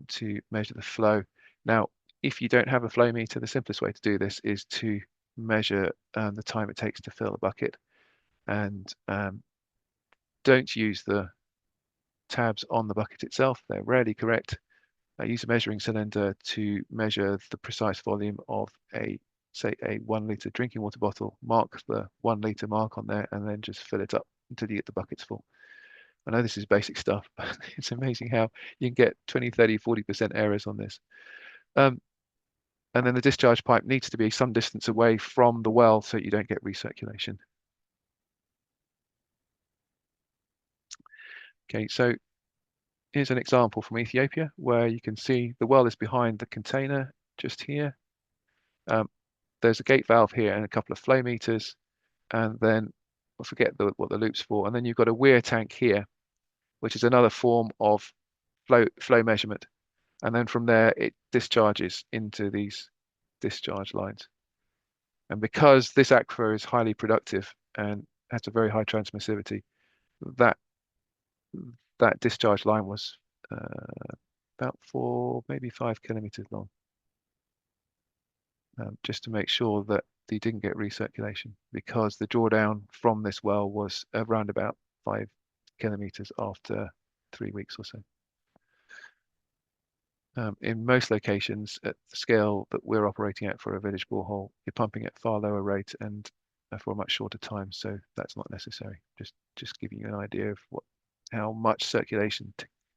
to measure the flow. Now, if you don't have a flow meter, the simplest way to do this is to measure the time it takes to fill a bucket, and don't use the tabs on the bucket itself. They're rarely correct. Use a measuring cylinder to measure the precise volume of a say a 1 litre drinking water bottle, mark the 1 litre mark on there, and then just fill it up until you get the buckets full. I know this is basic stuff, but it's amazing how you can get 20, 30, 40% errors on this. And then the discharge pipe needs to be some distance away from the well so you don't get recirculation. Okay, so here's an example from Ethiopia where you can see the well is behind the container just here. There's a gate valve here and a couple of flow meters, and then I forget what the loop's for. And then you've got a weir tank here, which is another form of flow measurement. And then from there, it discharges into these discharge lines. And because this aquifer is highly productive and has a very high transmissivity, that discharge line was about 4, maybe 5 kilometers long, just to make sure that you didn't get recirculation, because the drawdown from this well was around about 5 kilometers after 3 weeks or so. In most locations at the scale that we're operating at for a village borehole, you're pumping at far lower rate and for a much shorter time, so that's not necessary. Just giving you an idea of how much circulation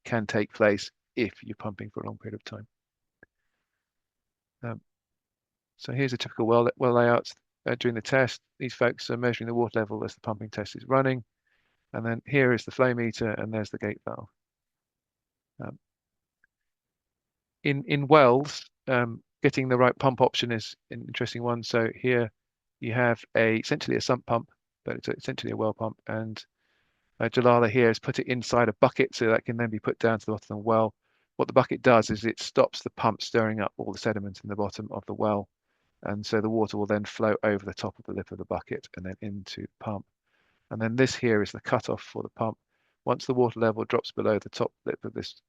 can take place if you're pumping for a long period of time. So here's a typical well layout during the test. These folks are measuring the water level as the pumping test is running, and then here is the flow meter, and there's the gate valve. In wells, getting the right pump option is an interesting one. So here you have essentially a sump pump, but it's essentially a well pump, and Jalala here has put it inside a bucket so that can then be put down to the bottom of the well. What the bucket does is it stops the pump stirring up all the sediment in the bottom of the well, and so the water will then flow over the top of the lip of the bucket and then into the pump. And then this here is the cutoff for the pump. Once the water level drops below the top lip of this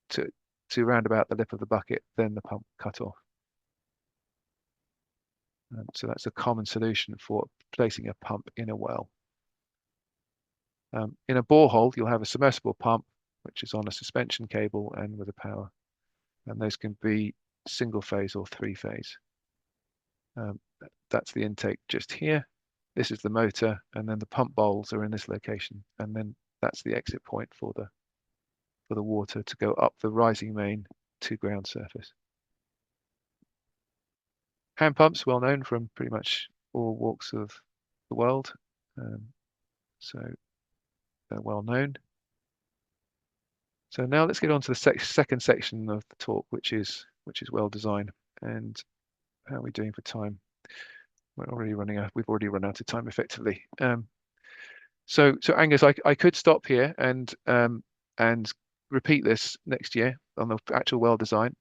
to round about the lip of the bucket, then the pump cut off. So that's a common solution for placing a pump in a well. In a borehole, you'll have a submersible pump, which is on a suspension cable and with a power. And those can be single phase or 3-phase. That's the intake just here. This is the motor, and then the pump bowls are in this location. And then that's the exit point for the water to go up the rising main to ground surface. Hand pumps, well known from pretty much all walks of the world. So they're well known. So now let's get on to the second section of the talk, which is well design. And how are we doing for time? We've already run out of time effectively. So Angus, I could stop here and repeat this next year on the actual well design,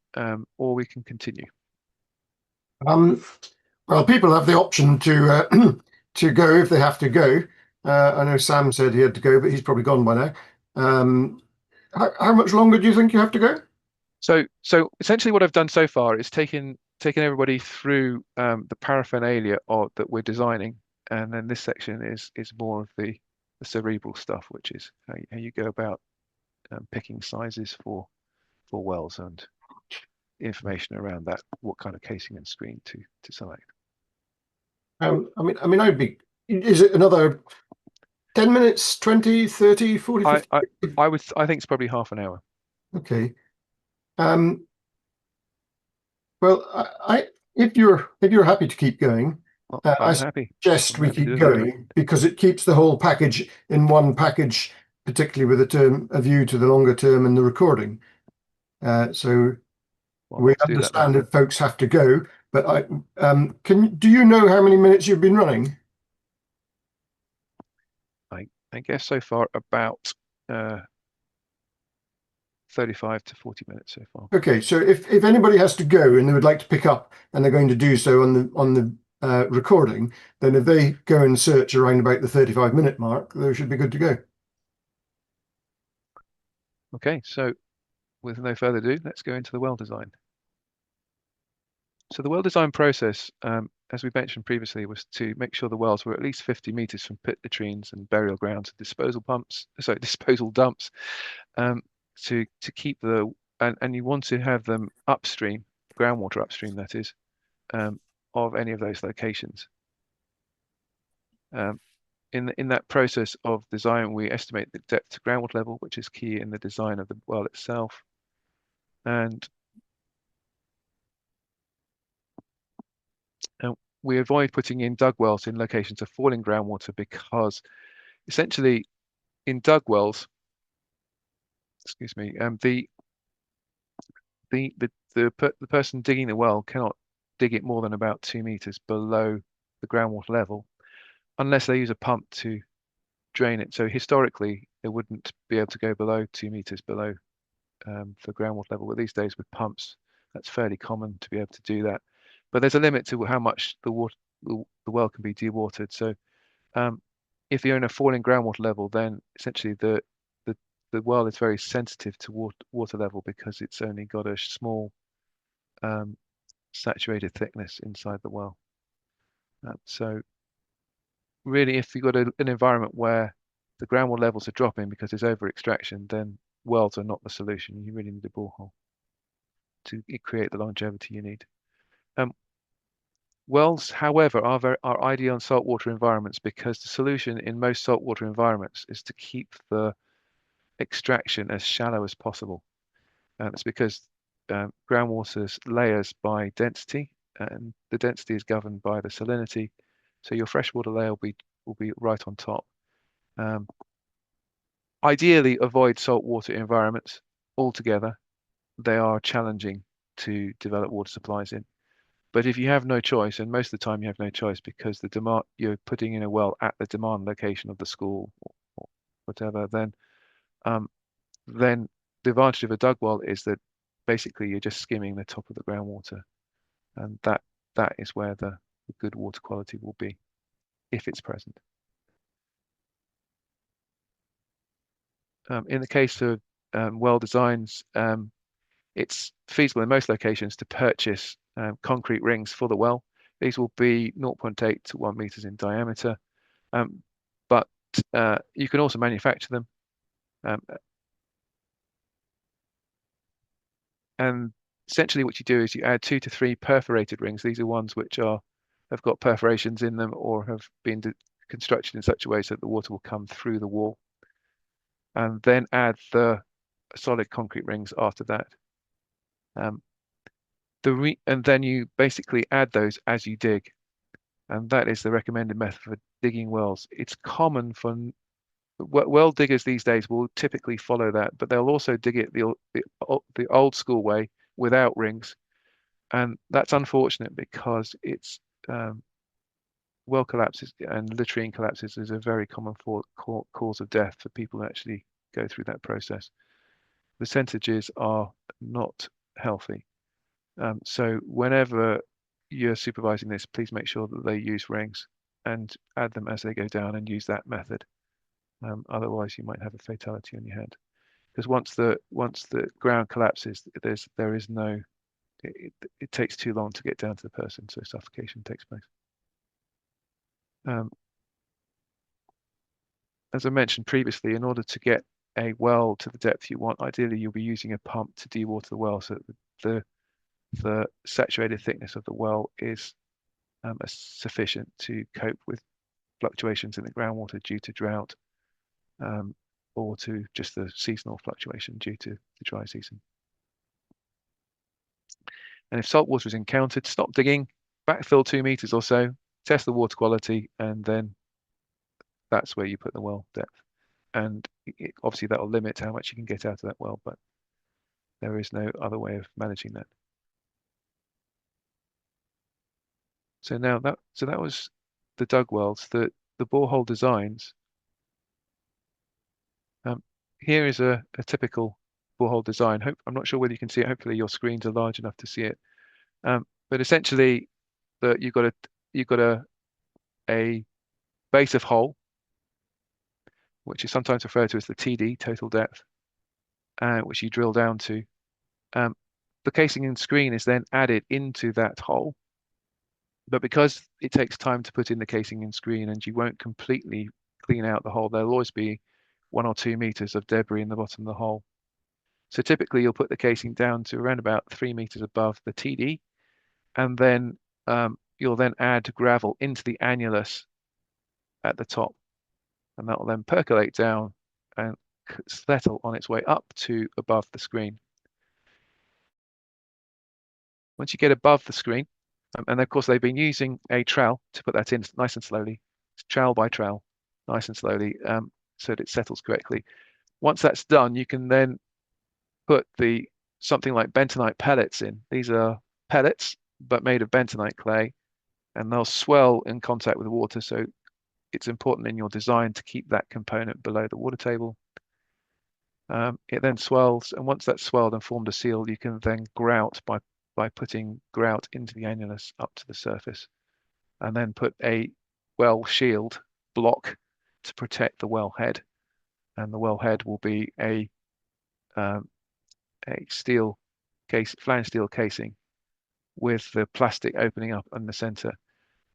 or we can continue. Well, people have the option to to go if they have to go. I know Sam said he had to go, but he's probably gone by now. How much longer do you think you have to go? So essentially what I've done so far is taken everybody through the paraphernalia that we're designing, and then this section is more of the cerebral stuff, which is how you go about picking sizes for wells and information around that, what kind of casing and screen to select. Is it another 10 minutes, 20, 30, 40, 50? I think it's probably half an hour. Okay. Well, if you're happy to keep going, I'm I happy. suggest we keep going because it keeps the whole package in one package, particularly with a view to the longer term and the recording. So we understand if folks have to go, but do you know how many minutes you've been running? I guess so far about 35 to 40 minutes so far. Okay, so if anybody has to go and they would like to pick up and they're going to do so on the recording, then if they go and search around about the 35-minute mark, they should be good to go. Okay, so with no further ado, let's go into the well design. So the well design process, as we mentioned previously, was to make sure the wells were at least 50 meters from pit latrines and burial grounds and disposal dumps, to keep and you want to have them upstream, groundwater upstream, that is, of any of those locations. In that process of design, we estimate the depth to groundwater level, which is key in the design of the well itself. And we avoid putting in dug wells in locations of falling groundwater because essentially in dug wells, excuse me, the person digging the well cannot dig it more than about 2 meters below the groundwater level unless they use a pump to drain it. So historically, they wouldn't be able to go below 2 meters below the groundwater level. But these days with pumps, that's fairly common to be able to do that. But there's a limit to how much the well can be dewatered. So if you're in a falling groundwater level, then essentially the well is very sensitive to water level because it's only got a small saturated thickness inside the well. So really, if you've got an environment where the groundwater levels are dropping because there's over extraction, then wells are not the solution. You really need a borehole to create the longevity you need. Wells, however, are ideal in saltwater environments because the solution in most saltwater environments is to keep the extraction as shallow as possible. It's because groundwater layers by density, and the density is governed by the salinity. So your freshwater layer will be right on top. Ideally, avoid saltwater environments altogether. They are challenging to develop water supplies in. But if you have no choice, and most of the time you have no choice because the demand you're putting in a well at the demand location of the school or whatever, then the advantage of a dug well is that basically you're just skimming the top of the groundwater, and that is where the good water quality will be if it's present. In the case of well designs, it's feasible in most locations to purchase concrete rings for the well. These will be 0.8 to 1 meters in diameter, but you can also manufacture them. And essentially what you do is you add 2 to 3 perforated rings. These are ones which have got perforations in them or have been constructed in such a way so that the water will come through the wall. And then add the solid concrete rings after that. And then you basically add those as you dig. And that is the recommended method for digging wells. It's common for well diggers these days will typically follow that, but they'll also dig it the old school way without rings. And that's unfortunate because it's well collapses and latrine collapses is a very common cause of death for people who actually go through that process. The percentages are not healthy. So whenever you're supervising this, please make sure that they use rings and add them as they go down and use that method. Otherwise, you might have a fatality on your hand. Because once the ground collapses, there is no. It takes too long to get down to the person, so suffocation takes place. As I mentioned previously, in order to get a well to the depth you want, ideally you'll be using a pump to dewater the well so that the saturated thickness of the well is sufficient to cope with fluctuations in the groundwater due to drought or to just the seasonal fluctuation due to the dry season. And if salt water is encountered, stop digging, backfill 2 meters or so, test the water quality, and then that's where you put the well depth. And obviously that will limit how much you can get out of that well, but there is no other way of managing that. So now that was the dug wells. The borehole designs. Here is a typical borehole design. I'm not sure whether you can see it. Hopefully your screens are large enough to see it. But essentially, you've got a base of hole, which is sometimes referred to as the TD, total depth, which you drill down to. The casing and screen is then added into that hole. But because it takes time to put in the casing and screen and you won't completely clean out the hole, there'll always be 1 or 2 meters of debris in the bottom of the hole. So typically you'll put the casing down to around about 3 meters above the TD, and then you'll then add gravel into the annulus at the top, and that will then percolate down and settle on its way up to above the screen. Once you get above the screen, and of course they've been using a trowel to put that in nice and slowly, trowel by trowel, nice and slowly, so that it settles correctly. Once that's done, you can then put something like bentonite pellets in. These are pellets, but made of bentonite clay, and they'll swell in contact with the water. So it's important in your design to keep that component below the water table. It then swells, and once that's swelled and formed a seal, you can then grout by putting grout into the annulus up to the surface, and then put a well shield block to protect the well head. And the well head will be a steel case, flange steel casing with the plastic opening up in the center.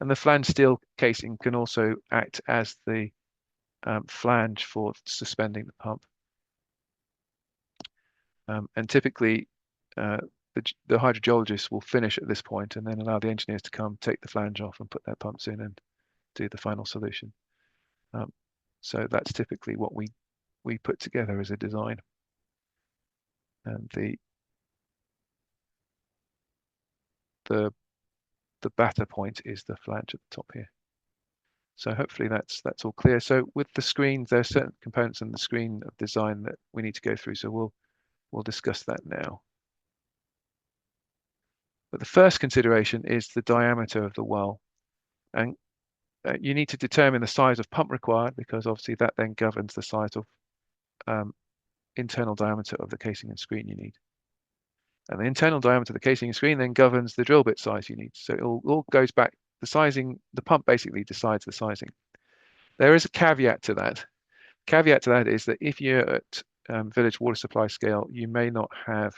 And the flange steel casing can also act as the flange for suspending the pump. And typically, the hydrogeologists will finish at this point and then allow the engineers to come, take the flange off and put their pumps in and do the final solution. So that's typically what we put together as a design. And the batter point is the flange at the top here. So hopefully that's all clear. So with the screens, there are certain components in the screen of design that we need to go through. So we'll discuss that now. But the first consideration is the diameter of the well. And you need to determine the size of pump required, because obviously that then governs the size of internal diameter of the casing and screen you need. And the internal diameter of the casing and screen then governs the drill bit size you need. So it all goes back, the sizing, the pump basically decides the sizing. There is a caveat to that. Caveat to that is that if you're at village water supply scale, you may not have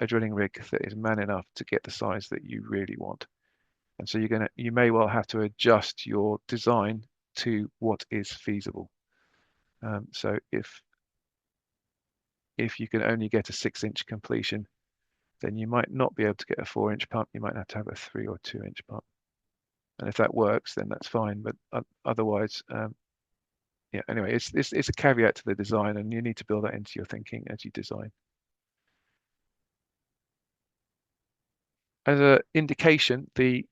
a drilling rig that is man enough to get the size that you really want. And so you may well have to adjust your design to what is feasible. So if you can only get a 6-inch completion, then you might not be able to get a 4-inch pump. You might have to have a 3 or 2-inch pump. And if that works, then that's fine. But otherwise, yeah. Anyway, it's a caveat to the design, and you need to build that into your thinking as you design. As an indication, the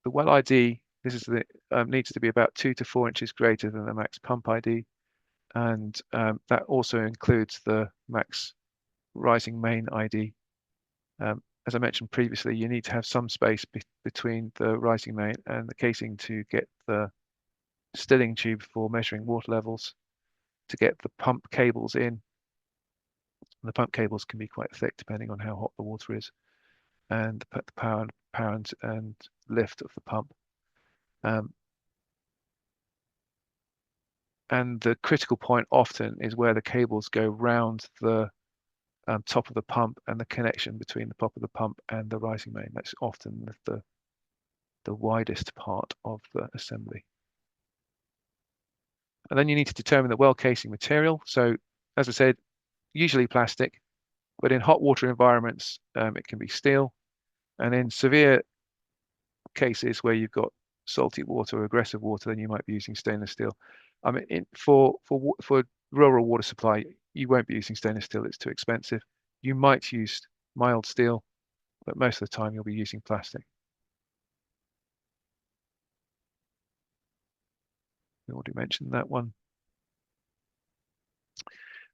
well ID, this is needs to be about 2 to 4 inches greater than the max pump ID, and that also includes the max rising main ID. As I mentioned previously, you need to have some space between the rising main and the casing to get the stilling tube for measuring water levels, to get the pump cables in. The pump cables can be quite thick depending on how hot the water is, and the power and lift of the pump. And the critical point often is where the cables go round the top of the pump and the connection between the top of the pump and the rising main. That's often the widest part of the assembly. And then you need to determine the well casing material. So as I said, usually plastic, but in hot water environments, it can be steel. And in severe cases where you've got salty water or aggressive water, then you might be using stainless steel. I mean, for rural water supply, you won't be using stainless steel. It's too expensive. You might use mild steel, but most of the time you'll be using plastic. We already mentioned that one.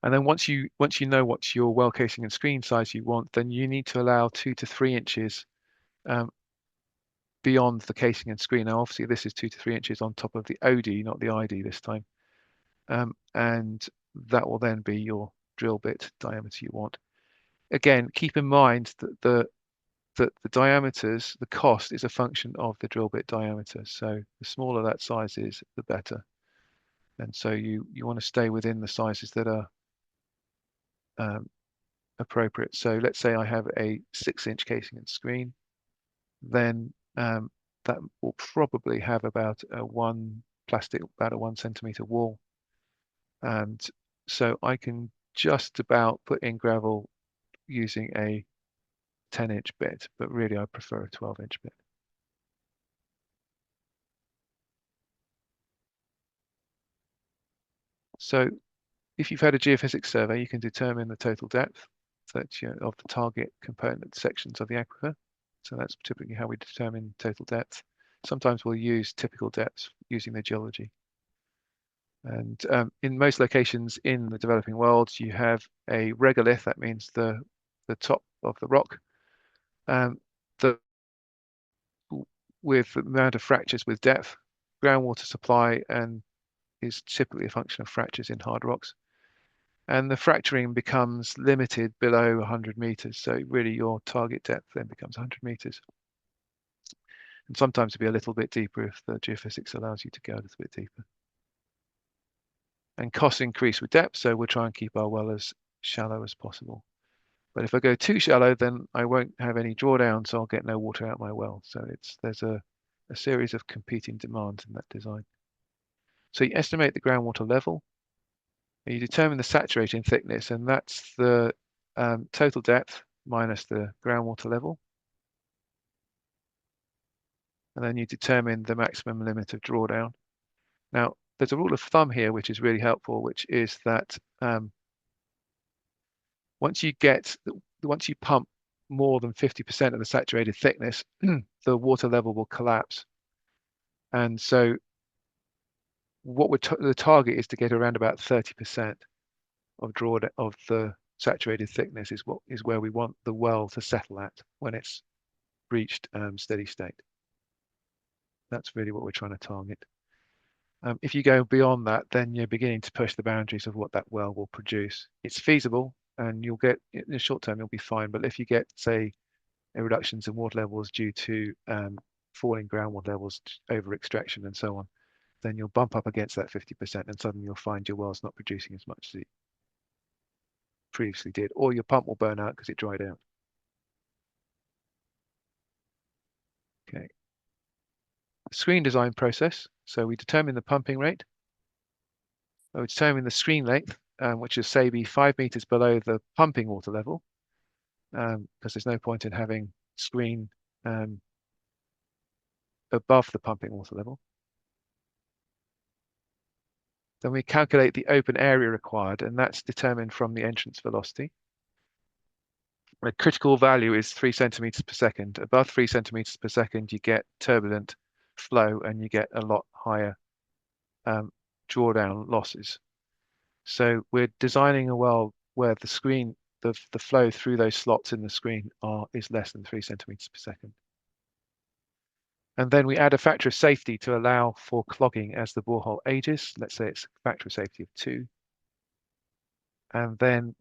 And then once you know what your well casing and screen size you want, then you need to allow 2 to 3 inches beyond the casing and screen. Now, obviously, this is 2 to 3 inches on top of the OD, not the ID this time. And that will then be your drill bit diameter you want. Again, keep in mind that the diameters, the cost is a function of the drill bit diameter. So the smaller that size is, the better. And so you want to stay within the sizes that are appropriate. So let's say I have a 6-inch casing and screen, then that will probably have about a 1 centimeter wall. And so I can just about put in gravel using a 10-inch bit, but really I prefer a 12-inch bit. So if you've had a geophysics survey, you can determine the total depth of the target component sections of the aquifer. So that's typically how we determine total depth. Sometimes we'll use typical depths using the geology. And in most locations in the developing world, you have a regolith. That means the top of the rock, the with the amount of fractures with depth, groundwater supply, and is typically a function of fractures in hard rocks. And the fracturing becomes limited below 100 meters. So really your target depth then becomes 100 meters. And sometimes it'll be a little bit deeper if the geophysics allows you to go a little bit deeper. And costs increase with depth, so we'll try and keep our well as shallow as possible. But if I go too shallow, then I won't have any drawdown, so I'll get no water out of my well. So there's a series of competing demands in that design. So you estimate the groundwater level, and you determine the saturating thickness, and that's the total depth minus the groundwater level. And then you determine the maximum limit of drawdown. Now, there's a rule of thumb here, which is really helpful, which is that once you pump more than 50% of the saturated thickness, the water level will collapse. And so what the target is to get around about 30% of drawdown of the saturated thickness is where we want the well to settle at when it's reached steady state. That's really what we're trying to target. If you go beyond that, then you're beginning to push the boundaries of what that well will produce. It's feasible, and you'll get in the short term you'll be fine. But if you get, say, reductions in water levels due to falling groundwater levels over extraction and so on, then you'll bump up against that 50%, and suddenly you'll find your well's not producing as much as it previously did, or your pump will burn out because it dried out. Okay. Screen design process. So we determine the pumping rate. We determine the screen length, which is say be 5 meters below the pumping water level, because there's no point in having screen above the pumping water level. Then we calculate the open area required, and that's determined from the entrance velocity. The critical value is 3 centimeters per second. Above 3 centimeters per second, you get turbulent flow, and you get a lot higher drawdown losses. So we're designing a well where the screen, the flow through those slots in the screen is less than 3 centimeters per second. And then we add a factor of safety to allow for clogging as the borehole ages. Let's say it's a factor of safety of 2. And then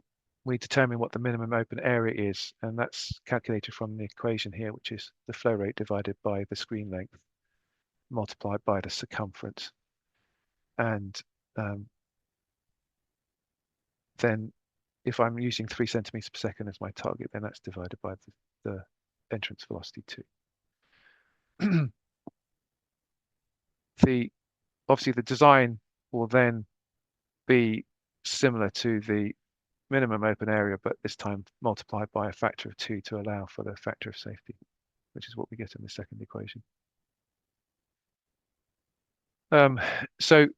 we determine what the minimum open area is, and that's calculated from the equation here, which is the flow rate divided by the screen length multiplied by the circumference. And then if I'm using 3 centimeters per second as my target, then that's divided by the entrance velocity 2. Obviously the design will then be similar to the minimum open area, but this time multiplied by a factor of 2 to allow for the factor of safety, which is what we get in the second equation. So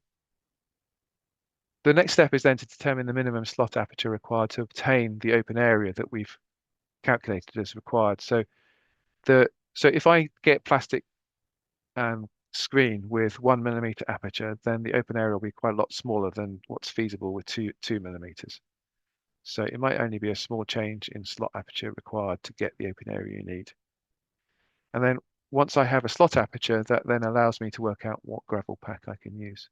the next step is then to determine the minimum slot aperture required to obtain the open area that we've calculated as required. So if I get plastic screen with 1 millimeter aperture, then the open area will be quite a lot smaller than what's feasible with 2 millimeters. So it might only be a small change in slot aperture required to get the open area you need. And then once I have a slot aperture, that then allows me to work out what gravel pack I can use.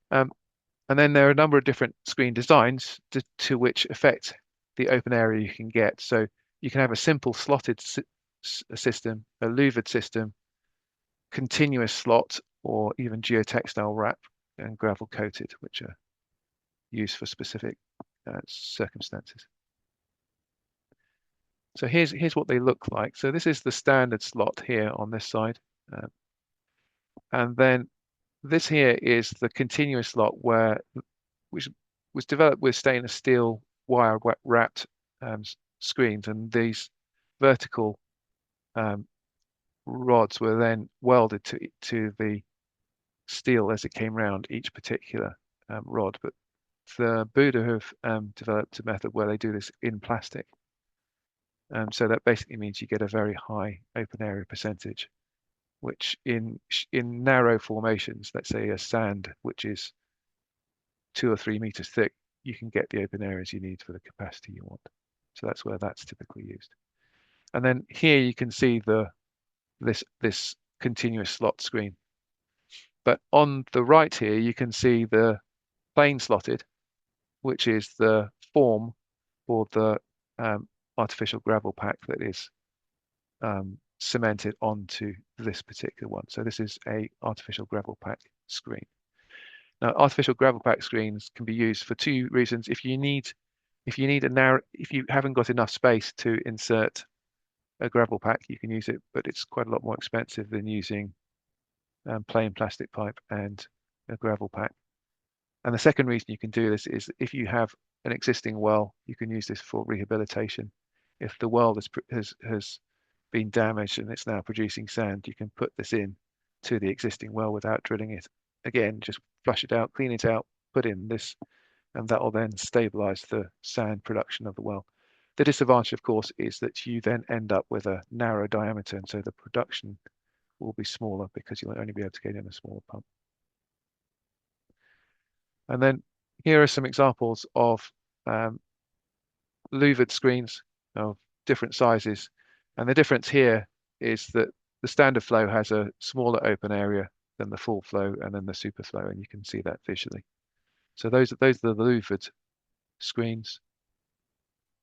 And then there are a number of different screen designs to which affect the open area you can get. So you can have a simple slotted system, a louvered system, continuous slot, or even geotextile wrap and gravel coated, which are used for specific circumstances. So here's what they look like. So this is the standard slot here on this side. And then this here is the continuous slot which was developed with stainless steel wire wrapped screens, and these vertical rods were then welded to the steel as it came round each particular rod. But the Buddha have developed a method where they do this in plastic. So that basically means you get a very high open area percentage, which in narrow formations, let's say a sand which is 2 or 3 meters thick, you can get the open areas you need for the capacity you want. So that's where that's typically used. And then here you can see this continuous slot screen. But on the right here, you can see the plain slotted, which is the form for the artificial gravel pack that is cemented onto this particular one. So this is a artificial gravel pack screen. Now, artificial gravel pack screens can be used for 2 reasons. If you haven't got enough space to insert a gravel pack, you can use it, but it's quite a lot more expensive than using plain plastic pipe and a gravel pack. And the second reason you can do this is if you have an existing well, you can use this for rehabilitation. If the well has been damaged and it's now producing sand, you can put this in to the existing well without drilling it. Again, just flush it out, clean it out, put in this, and that will then stabilize the sand production of the well. The disadvantage, of course, is that you then end up with a narrow diameter, and so the production will be smaller because you'll only be able to get in a smaller pump. And then here are some examples of louvered screens of different sizes. And the difference here is that the standard flow has a smaller open area than the full flow and then the super flow, and you can see that visually. So those are the louvered screens.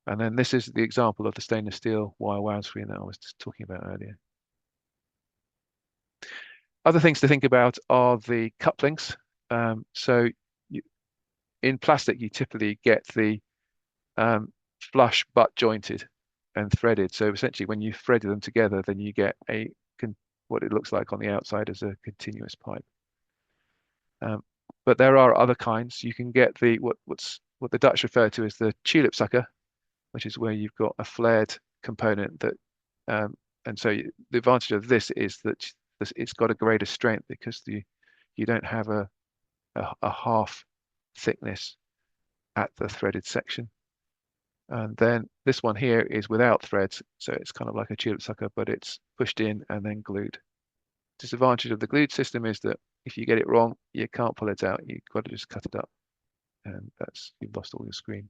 And then this is the example of the stainless steel wire wound screen that I was just talking about earlier. Other things to think about are the couplings. In plastic, you typically get the flush but jointed and threaded. So essentially, when you thread them together, then you get what it looks like on the outside as a continuous pipe. But there are other kinds. You can get what the Dutch refer to as the tulip sucker, which is where you've got a flared component that, and so the advantage of this is that it's got a greater strength because you don't have a half thickness at the threaded section. And then this one here is without threads, so it's kind of like a tulip sucker, but it's pushed in and then glued. Disadvantage of the glued system is that if you get it wrong, you can't pull it out. You've got to just cut it up, and you've lost all your screen.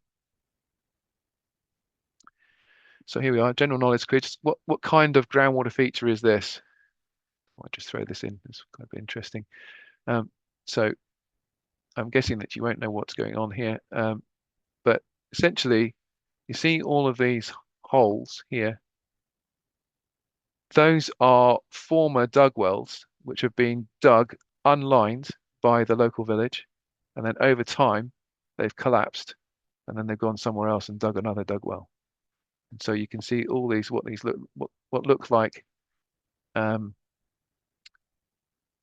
So here we are, general knowledge quiz. What kind of groundwater feature is this? I'll just throw this in. It's kind of interesting. So I'm guessing that you won't know what's going on here, but essentially, you see all of these holes here. Those are former dug wells, which have been dug unlined by the local village, and then over time, they've collapsed, and then they've gone somewhere else and dug another dug well. And so you can see all these what look like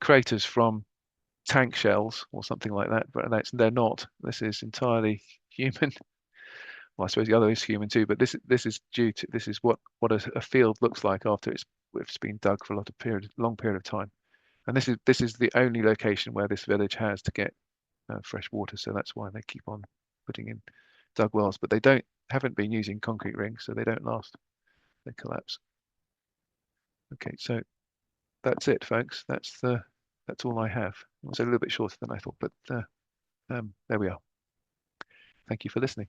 craters from tank shells or something like that, but they're not. This is entirely human. Well, I suppose the other is human too, but this is what a field looks like after it's been dug for a long period of time. And this is the only location where this village has to get fresh water, so that's why they keep on putting in dug wells. But they haven't been using concrete rings, so they don't last. They collapse. Okay, so that's it, folks. That's all I have. It was a little bit shorter than I thought, but there we are. Thank you for listening.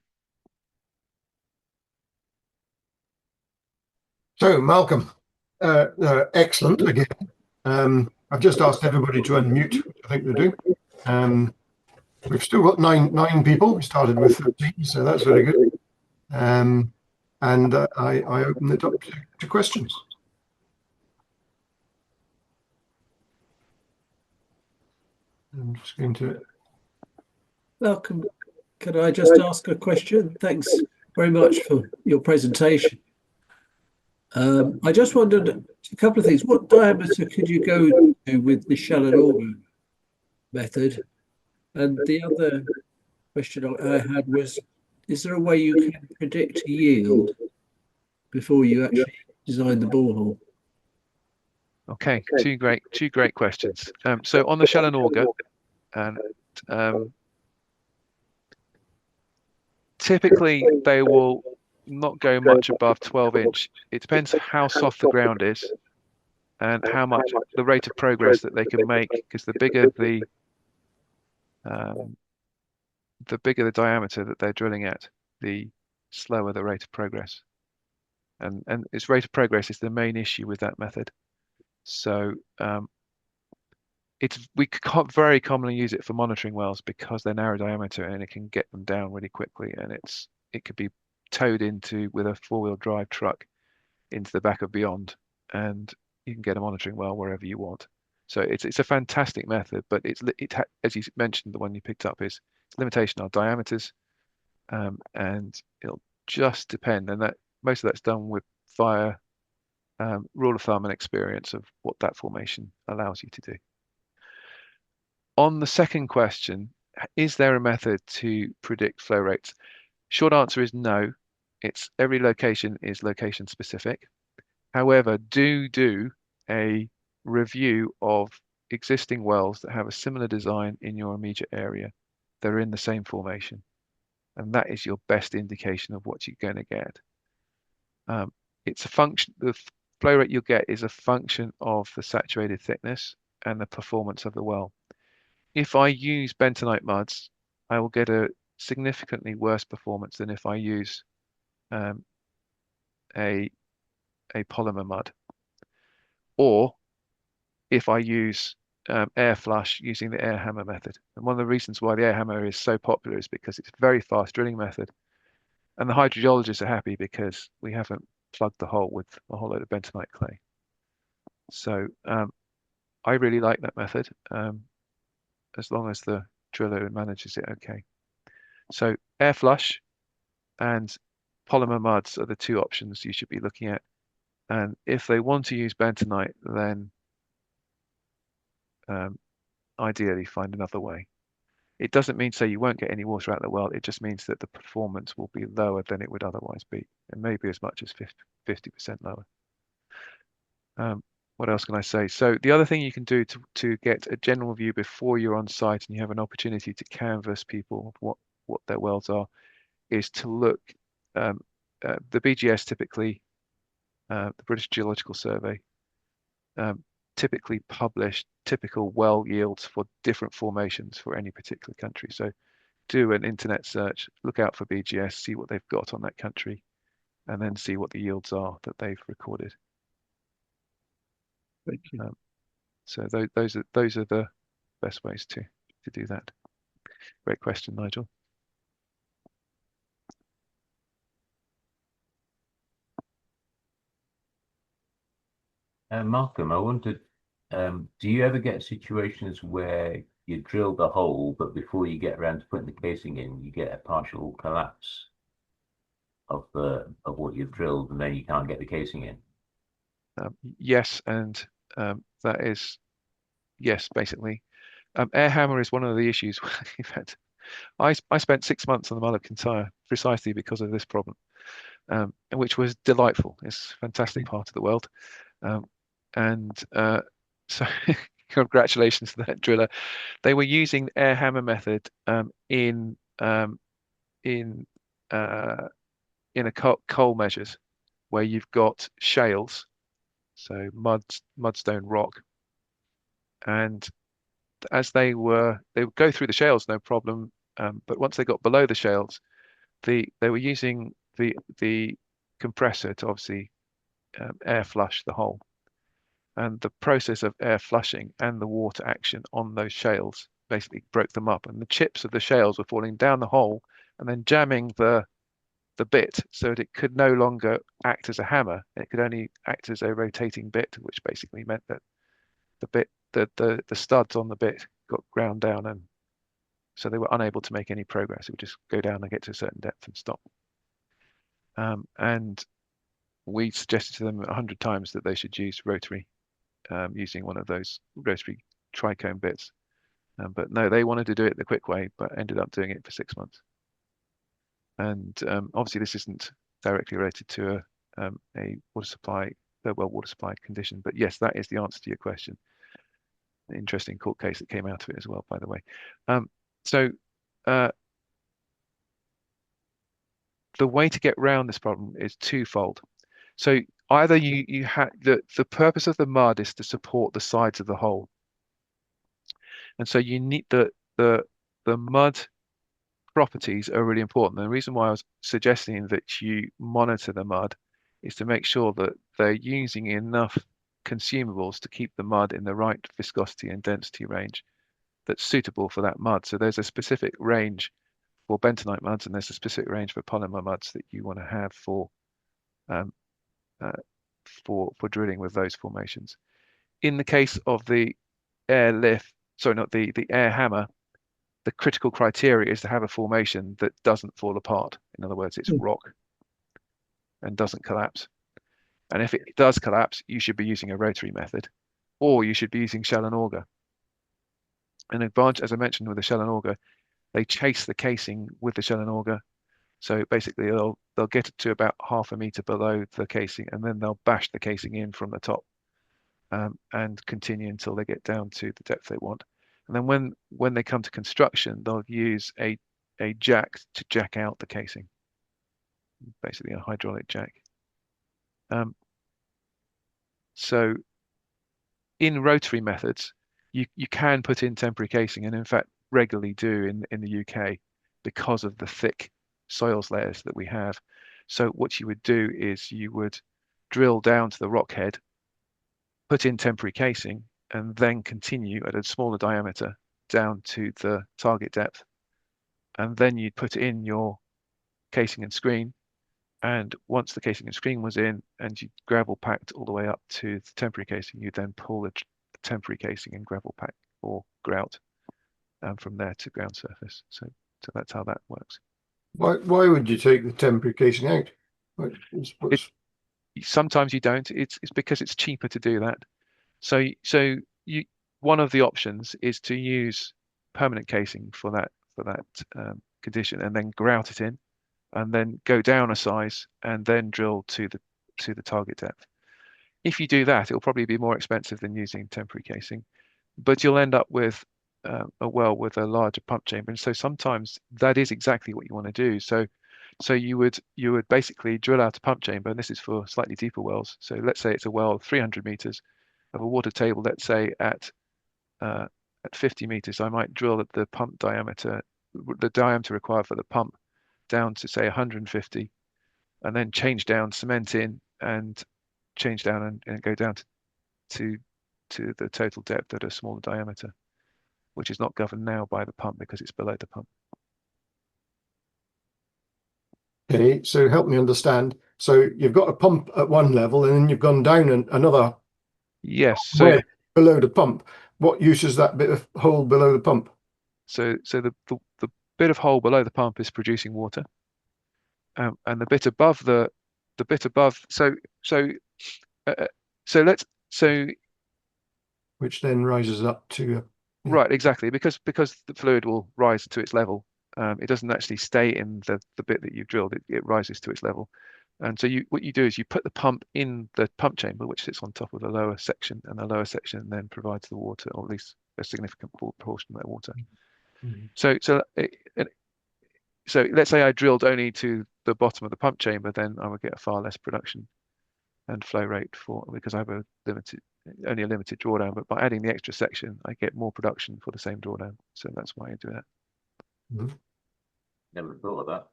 So, Malcolm, excellent again. I've just asked everybody to unmute, which I think they do. We've still got nine people. We started with 13, so that's very good. And I open it up to questions. I'm just going to... Malcolm, can I just ask a question? Thanks very much for your presentation. I just wondered a couple of things. What diameter could you go to with the shell and auger method? And the other question I had was, is there a way you can predict yield before you actually design the borehole? Okay, two great questions. So on the shell and auger, and typically they will not go much above 12-inch. It depends how soft the ground is and how much the rate of progress that they can make, because the bigger the diameter that they're drilling at, the slower the rate of progress. And its rate of progress is the main issue with that method. So we very commonly use it for monitoring wells because they're narrow diameter and it can get them down really quickly, and it could be towed into with a 4-wheel drive truck into the back of Beyond, and you can get a monitoring well wherever you want. So it's a fantastic method, but as you mentioned, the one you picked up is limitation on diameters, and it'll just depend, and that most of that's done with via rule of thumb and experience of what that formation allows you to do. On the second question, is there a method to predict flow rates? Short answer is no. Every location is location specific. However, do a review of existing wells that have a similar design in your immediate area. They're in the same formation, and that is your best indication of what you're going to get. It's a function. The flow rate you'll get is a function of the saturated thickness and the performance of the well. If I use bentonite muds, I will get a significantly worse performance than if I use a polymer mud, or if I use air flush using the air hammer method. And one of the reasons why the air hammer is so popular is because it's a very fast drilling method, and the hydrogeologists are happy because we haven't plugged the hole with a whole load of bentonite clay. So I really like that method, as long as the driller manages it okay. So air flush and polymer muds are the two options you should be looking at. And if they want to use bentonite, then ideally find another way. It doesn't mean say you won't get any water out of the well. It just means that the performance will be lower than it would otherwise be, and maybe as much as 50% lower. What else can I say? So the other thing you can do to get a general view before you're on site and you have an opportunity to canvass people what their wells are, is to look. The BGS typically, the British Geological Survey, typically publish typical well yields for different formations for any particular country. So do an internet search, look out for BGS, see what they've got on that country, and then see what the yields are that they've recorded. Thank you. So those are the best ways to do that. Great question, Nigel. Malcolm, I wondered, do you ever get situations where you drill the hole, but before you get around to putting the casing in, you get a partial collapse of what you've drilled, and then you can't get the casing in? Yes, and that is yes, basically. Air hammer is one of the issues we've had. I spent 6 months on the Mull of Kintyre precisely because of this problem, which was delightful. It's a fantastic part of the world. So congratulations to that driller. They were using the air hammer method in a coal measures where you've got shales, so mudstone rock, and as they would go through the shales no problem, but once they got below the shales, they were using the compressor to obviously air flush the hole. And the process of air flushing and the water action on those shales basically broke them up, and the chips of the shales were falling down the hole and then jamming the bit so that it could no longer act as a hammer. It could only act as a rotating bit, which basically meant that the studs on the bit got ground down, and so they were unable to make any progress. It would just go down and get to a certain depth and stop. And we suggested to them 100 times that they should use rotary, using one of those rotary tricone bits. But no, they wanted to do it the quick way, but ended up doing it for 6 months. And obviously this isn't directly related to a water supply third well water supply condition. But yes, that is the answer to your question. An interesting court case that came out of it as well, by the way. So the way to get around this problem is twofold. So either you have the purpose of the mud is to support the sides of the hole, and so you need the mud properties are really important. And the reason why I was suggesting that you monitor the mud is to make sure that they're using enough consumables to keep the mud in the right viscosity and density range that's suitable for that mud. So there's a specific range for bentonite muds, and there's a specific range for polymer muds that you want to have for drilling with those formations. In the case of the air lift, sorry, not the air hammer, the critical criteria is to have a formation that doesn't fall apart. In other words, it's rock and doesn't collapse. And if it does collapse, you should be using a rotary method, or you should be using shell and auger. An advantage, as I mentioned, with the shell and auger, they chase the casing with the shell and auger. So basically, they'll get it to about 1/2 meter below the casing, and then they'll bash the casing in from the top, and continue until they get down to the depth they want. And then when they come to construction, they'll use a jack to jack out the casing, basically a hydraulic jack. So in rotary methods, you can put in temporary casing, and in fact regularly do in the UK because of the thick soils layers that we have. So what you would do is you would drill down to the rock head, put in temporary casing, and then continue at a smaller diameter down to the target depth. And then you'd put in your casing and screen. And once the casing and screen was in and you gravel packed all the way up to the temporary casing, you then pull the temporary casing and gravel pack or grout from there to ground surface. So that's how that works. Why would you take the temporary casing out? Sometimes you don't. It's because it's cheaper to do that. So one of the options is to use permanent casing for that condition, and then grout it in, and then go down a size, and then drill to the target depth. If you do that, it'll probably be more expensive than using temporary casing, but you'll end up with a well with a larger pump chamber. And so sometimes that is exactly what you want to do. So you would basically drill out a pump chamber, and this is for slightly deeper wells. So let's say it's a well 300 meters of a water table. Let's say at 50 meters, I might drill at the pump diameter, the diameter required for the pump, down to say 150, and then change down, cement in, and change down and go down to the total depth at a smaller diameter, which is not governed now by the pump because it's below the pump. Okay, so help me understand. So you've got a pump at one level, and then you've gone down another. Yes. So below the pump, what use is that bit of hole below the pump? So the bit of hole below the pump is producing water, and the bit above Which then rises up to right, exactly, because the fluid will rise to its level. It doesn't actually stay in the bit that you've drilled. It rises to its level. And so what you do is you put the pump in the pump chamber, which sits on top of the lower section, and the lower section then provides the water, or at least a significant portion of that water. So let's say I drilled only to the bottom of the pump chamber, then I would get a far less production and flow rate because I have only a limited drawdown. But by adding the extra section, I get more production for the same drawdown. So that's why I do that. Never thought of that.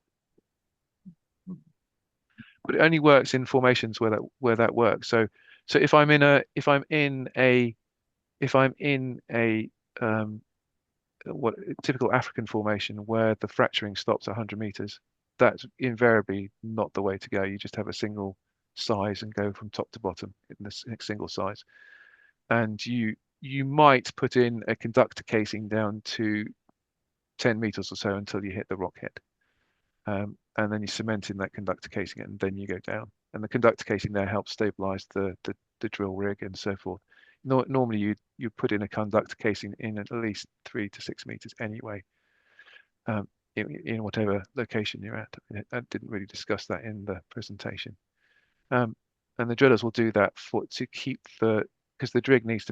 But it only works in formations where that works. So if I'm in a what typical African formation where the fracturing stops at 100 meters, that's invariably not the way to go. You just have a single size and go from top to bottom in this single size. And you might put in a conductor casing down to 10 meters or so until you hit the rock head. And then you cement in that conductor casing, and then you go down. And the conductor casing there helps stabilize the drill rig and so forth. Normally you put in a conductor casing in at least 3 to 6 meters anyway, in whatever location you're at. I didn't really discuss that in the presentation. and the drillers will do that to keep because the rig needs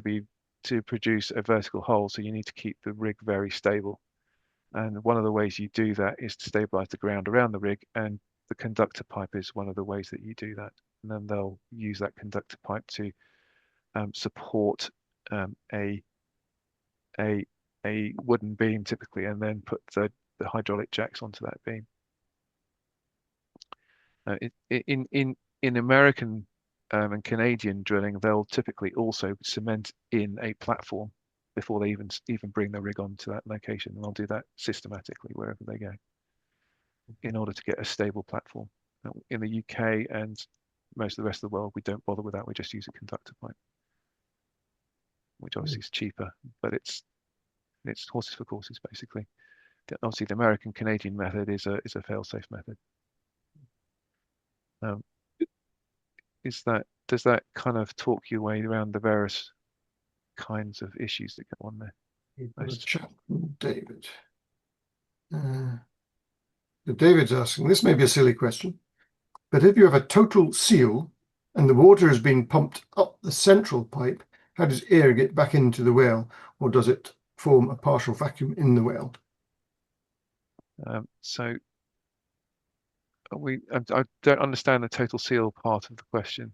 to produce a vertical hole, so you need to keep the rig very stable. And one of the ways you do that is to stabilize the ground around the rig, and the conductor pipe is one of the ways that you do that. And then they'll use that conductor pipe to support a wooden beam typically, and then put the hydraulic jacks onto that beam. In American and Canadian drilling, they'll typically also cement in a platform before they even bring the rig onto that location. And they'll do that systematically wherever they go in order to get a stable platform. In the UK and most of the rest of the world, we don't bother with that. We just use a conductor pipe, which obviously is cheaper, but it's horses for courses basically. Obviously, the American Canadian method is a fail-safe method. Does that kind of talk your way around the various kinds of issues that go on there? Chat from David. David's asking, this may be a silly question, but if you have a total seal and the water has been pumped up the central pipe, how does air get back into the well, or does it form a partial vacuum in the well? So I don't understand the total seal part of the question.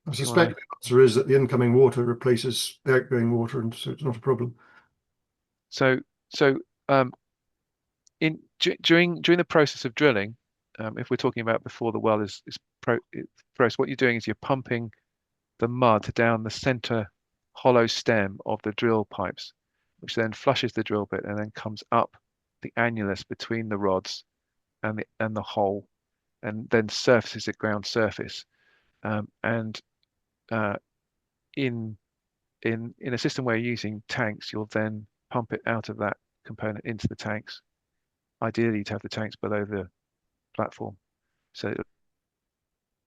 I suspect the answer is that the incoming water replaces the outgoing water, and so it's not a problem. So during the process of drilling, if we're talking about before the well is processed, what you're doing is you're pumping the mud down the center hollow stem of the drill pipes, which then flushes the drill bit and then comes up the annulus between the rods and the hole, and then surfaces at ground surface. In a system where you're using tanks, you'll then pump it out of that component into the tanks. Ideally, to have the tanks below the platform, so it'll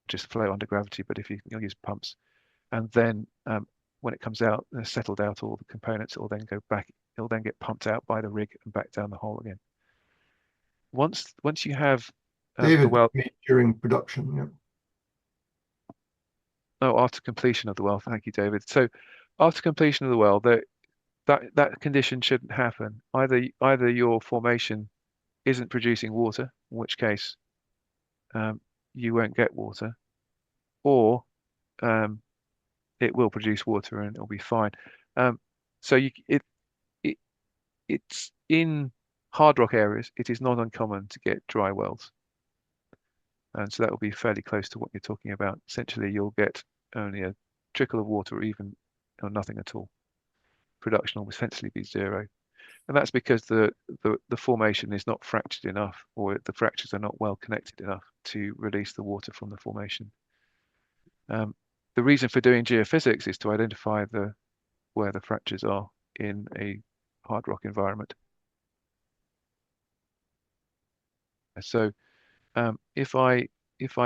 just flow under gravity. But if you'll use pumps, and then when it comes out, settled out all the components, it'll then go back. It'll then get pumped out by the rig and back down the hole again. Once you have David, the well during production, yeah. Oh, after completion of the well. Thank you, David. So after completion of the well, that condition shouldn't happen. Either your formation isn't producing water, in which case you won't get water, or it will produce water and it'll be fine. So it's in hard rock areas, it is not uncommon to get dry wells. And so that will be fairly close to what you're talking about. Essentially, you'll get only a trickle of water or nothing at all. Production will essentially be zero. And that's because the formation is not fractured enough, or the fractures are not well connected enough to release the water from the formation. The reason for doing geophysics is to identify where the fractures are in a hard rock environment. So if I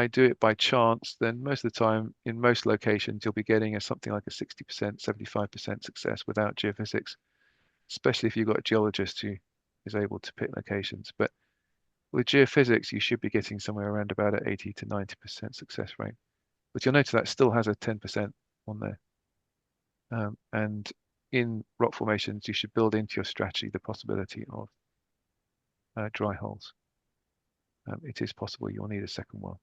do it by chance, then most of the time in most locations you'll be getting something like a 60%, 75% success without geophysics, especially if you've got a geologist who is able to pick locations. But with geophysics, you should be getting somewhere around about an 80 to 90% success rate. But you'll notice that still has a 10% on there. And in rock formations, you should build into your strategy the possibility of dry holes. It is possible you'll need a second well.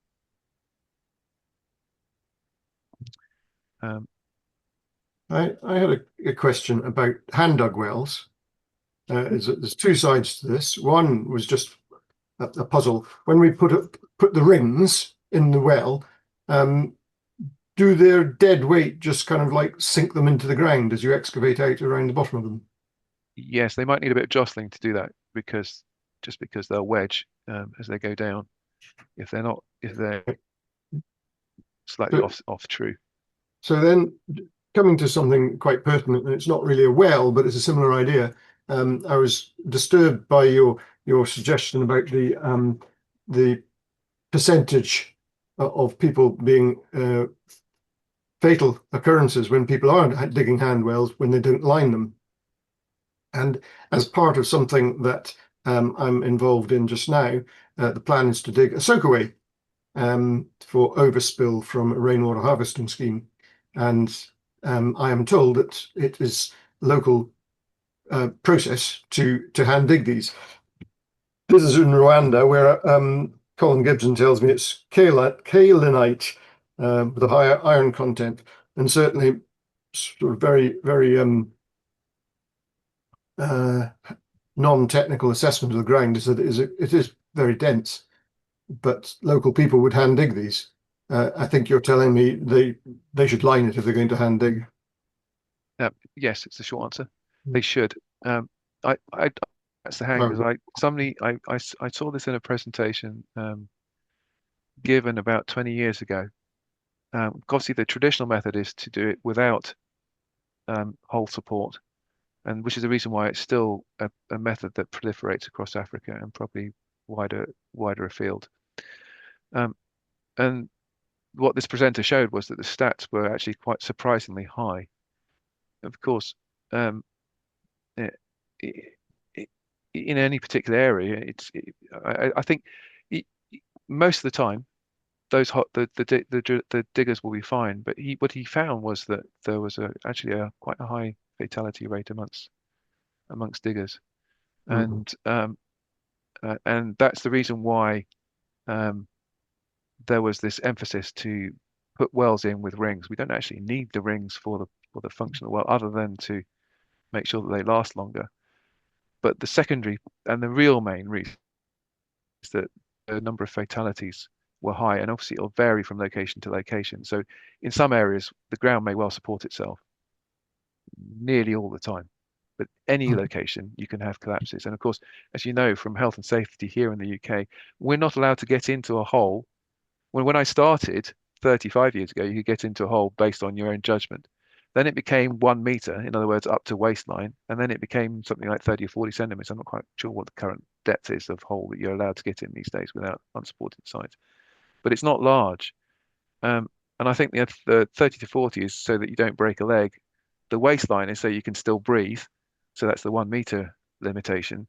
I had a question about hand dug wells. There's two sides to this. One was just a puzzle. When we put the rings in the well, do their dead weight just kind of like sink them into the ground as you excavate out around the bottom of them? Yes, they might need a bit of jostling to do that because they'll wedge as they go down. If they're slightly off true. So then, coming to something quite pertinent, and it's not really a well, but it's a similar idea. I was disturbed by your suggestion about the percentage of people being fatal occurrences when people aren't digging hand wells when they don't line them. And as part of something that I'm involved in just now, the plan is to dig a soakaway. for overspill from a rainwater harvesting scheme, and I am told that it is local process to hand dig these. This is in Rwanda, where Colin Gibson tells me it's kaolinite with a higher iron content, and certainly sort of very non-technical assessment of the ground is that it is very dense, but local people would hand dig these. I think you're telling me they should line it if they're going to hand dig. Yes, it's the short answer. They should. I that's the hang, because I saw this in a presentation given about 20 years ago. Obviously, the traditional method is to do it without hole support, and which is the reason why it's still a method that proliferates across Africa and probably wider afield. And what this presenter showed was that the stats were actually quite surprisingly high. Of course, in any particular area, I think most of the time the diggers will be fine. But what he found was that there was actually quite a high fatality rate amongst diggers, and that's the reason why there was this emphasis to put wells in with rings. We don't actually need the rings for the function of the well, other than to make sure that they last longer. But the secondary and the real main reason is that the number of fatalities were high, and obviously it'll vary from location to location. So in some areas, the ground may well support itself nearly all the time, but any location you can have collapses. And of course, as you know from health and safety here in the UK, we're not allowed to get into a hole. When I started 35 years ago, you could get into a hole based on your own judgment. Then it became 1 meter, in other words, up to waistline, and then it became something like 30 or 40 centimeters. I'm not quite sure what the current depth is of hole that you're allowed to get in these days without unsupported sides, but it's not large. And I think the 30 to 40 is so that you don't break a leg. The waistline is so you can still breathe. So that's the 1 meter limitation.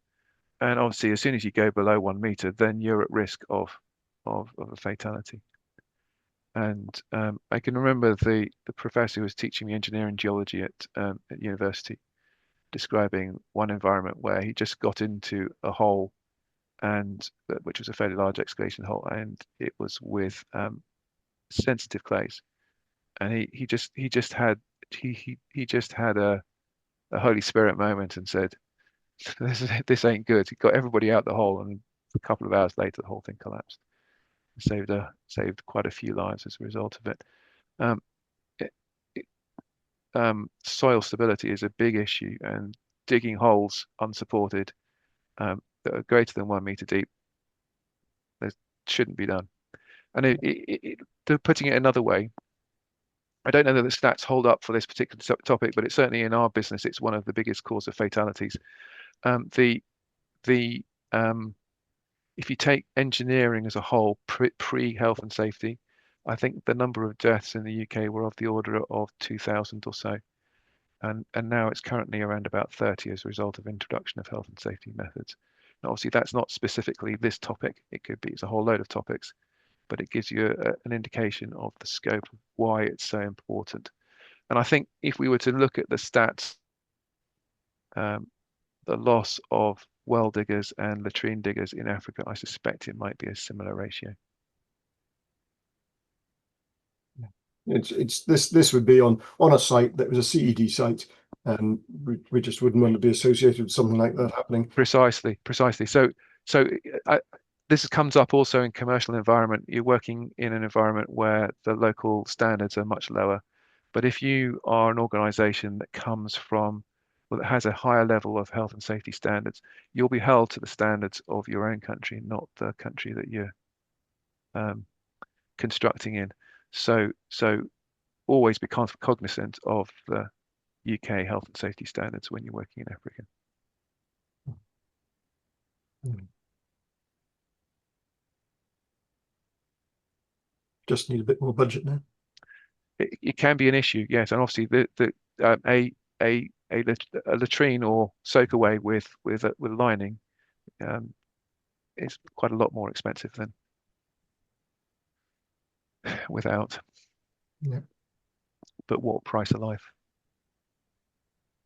And obviously, as soon as you go below 1 meter, then you're at risk of a fatality. And I can remember the professor who was teaching me engineering geology at university describing one environment where he just got into a hole, and which was a fairly large excavation hole, and it was with sensitive clays, and he just had a Holy Spirit moment and said, this ain't good. He got everybody out the hole, and a couple of hours later the whole thing collapsed. Saved quite a few lives as a result of it. Soil stability is a big issue, and digging holes unsupported that are greater than 1 meter deep, that shouldn't be done. And putting it another way, I don't know that the stats hold up for this particular topic, but it's certainly in our business, it's one of the biggest cause of fatalities. If you take engineering as a whole, pre-health and safety, I think the number of deaths in the UK were of the order of 2,000 or so. And now it's currently around about 30 as a result of introduction of health and safety methods. Now, obviously, that's not specifically this topic. It's a whole load of topics, but it gives you an indication of the scope of why it's so important. And I think if we were to look at the stats, the loss of well diggers and latrine diggers in Africa, I suspect it might be a similar ratio. This would be on a site that was a CED site, and we just wouldn't want to be associated with something like that happening. Precisely. So this comes up also in commercial environment. You're working in an environment where the local standards are much lower, but if you are an organization that comes from, well, that has a higher level of health and safety standards, you'll be held to the standards of your own country, not the country that you're constructing in. So always be cognizant of the UK health and safety standards when you're working in Africa. Just need a bit more budget now. It can be an issue, yes, and obviously a latrine or soakaway with lining is quite a lot more expensive than without. Yeah. But what price of life?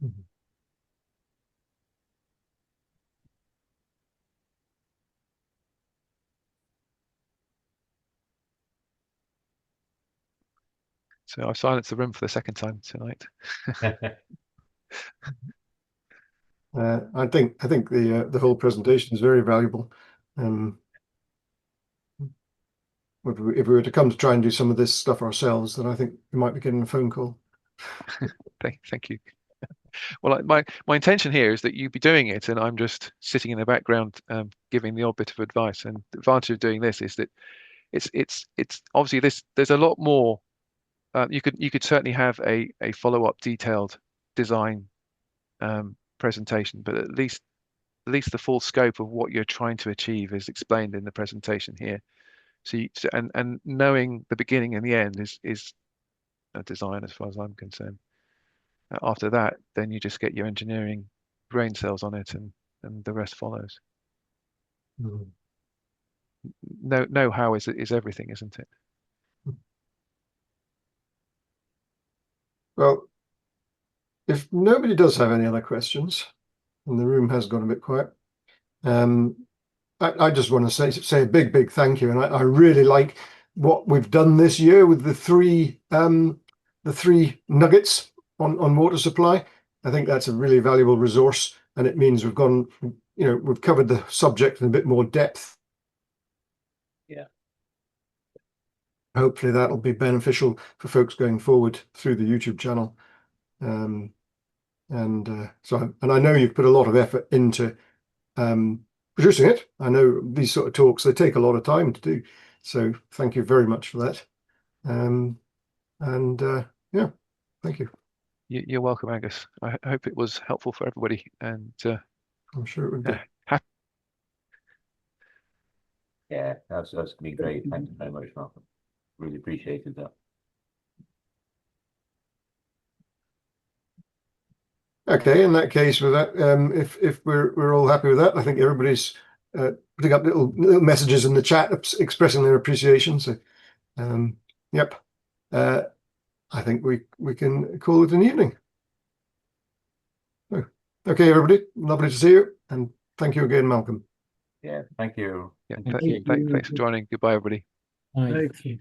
Mhm. So I've silenced the room for the second time tonight. I think the whole presentation is very valuable. If we were to come to try and do some of this stuff ourselves, then I think we might be getting a phone call. Thank you. Well, my intention here is that you be doing it, and I'm just sitting in the background, giving the odd bit of advice. And the advantage of doing this is that it's obviously there's a lot more. You could certainly have a follow-up detailed design presentation, but at least the full scope of what you're trying to achieve is explained in the presentation here. So and knowing the beginning and the end is a design as far as I'm concerned. After that, then you just get your engineering brain cells on it, and the rest follows. Mhm. Know how is everything, isn't it? Well, if nobody does have any other questions, and the room has gone a bit quiet, I just want to say a big thank you, and I really like what we've done this year with the three nuggets on water supply. I think that's a really valuable resource, and it means we've gone, we've covered the subject in a bit more depth. Yeah. Hopefully that'll be beneficial for folks going forward through the YouTube channel. And I know you've put a lot of effort into producing it. I know these sort of talks, they take a lot of time to do. So thank you very much for that. Yeah, thank you. You're welcome, Angus. I hope it was helpful for everybody, and I'm sure it would be. Yeah, that's been great. Thank you very much, Malcolm. Really appreciated that. Okay, in that case, with that, if we're all happy with that, I think everybody's putting up little messages in the chat expressing their appreciation. So, yep, I think we can call it an evening. So, okay, everybody, lovely to see you, and thank you again, Malcolm. Yeah, thank you. Yeah, Thank you. thanks for joining. Goodbye, everybody. Thank you.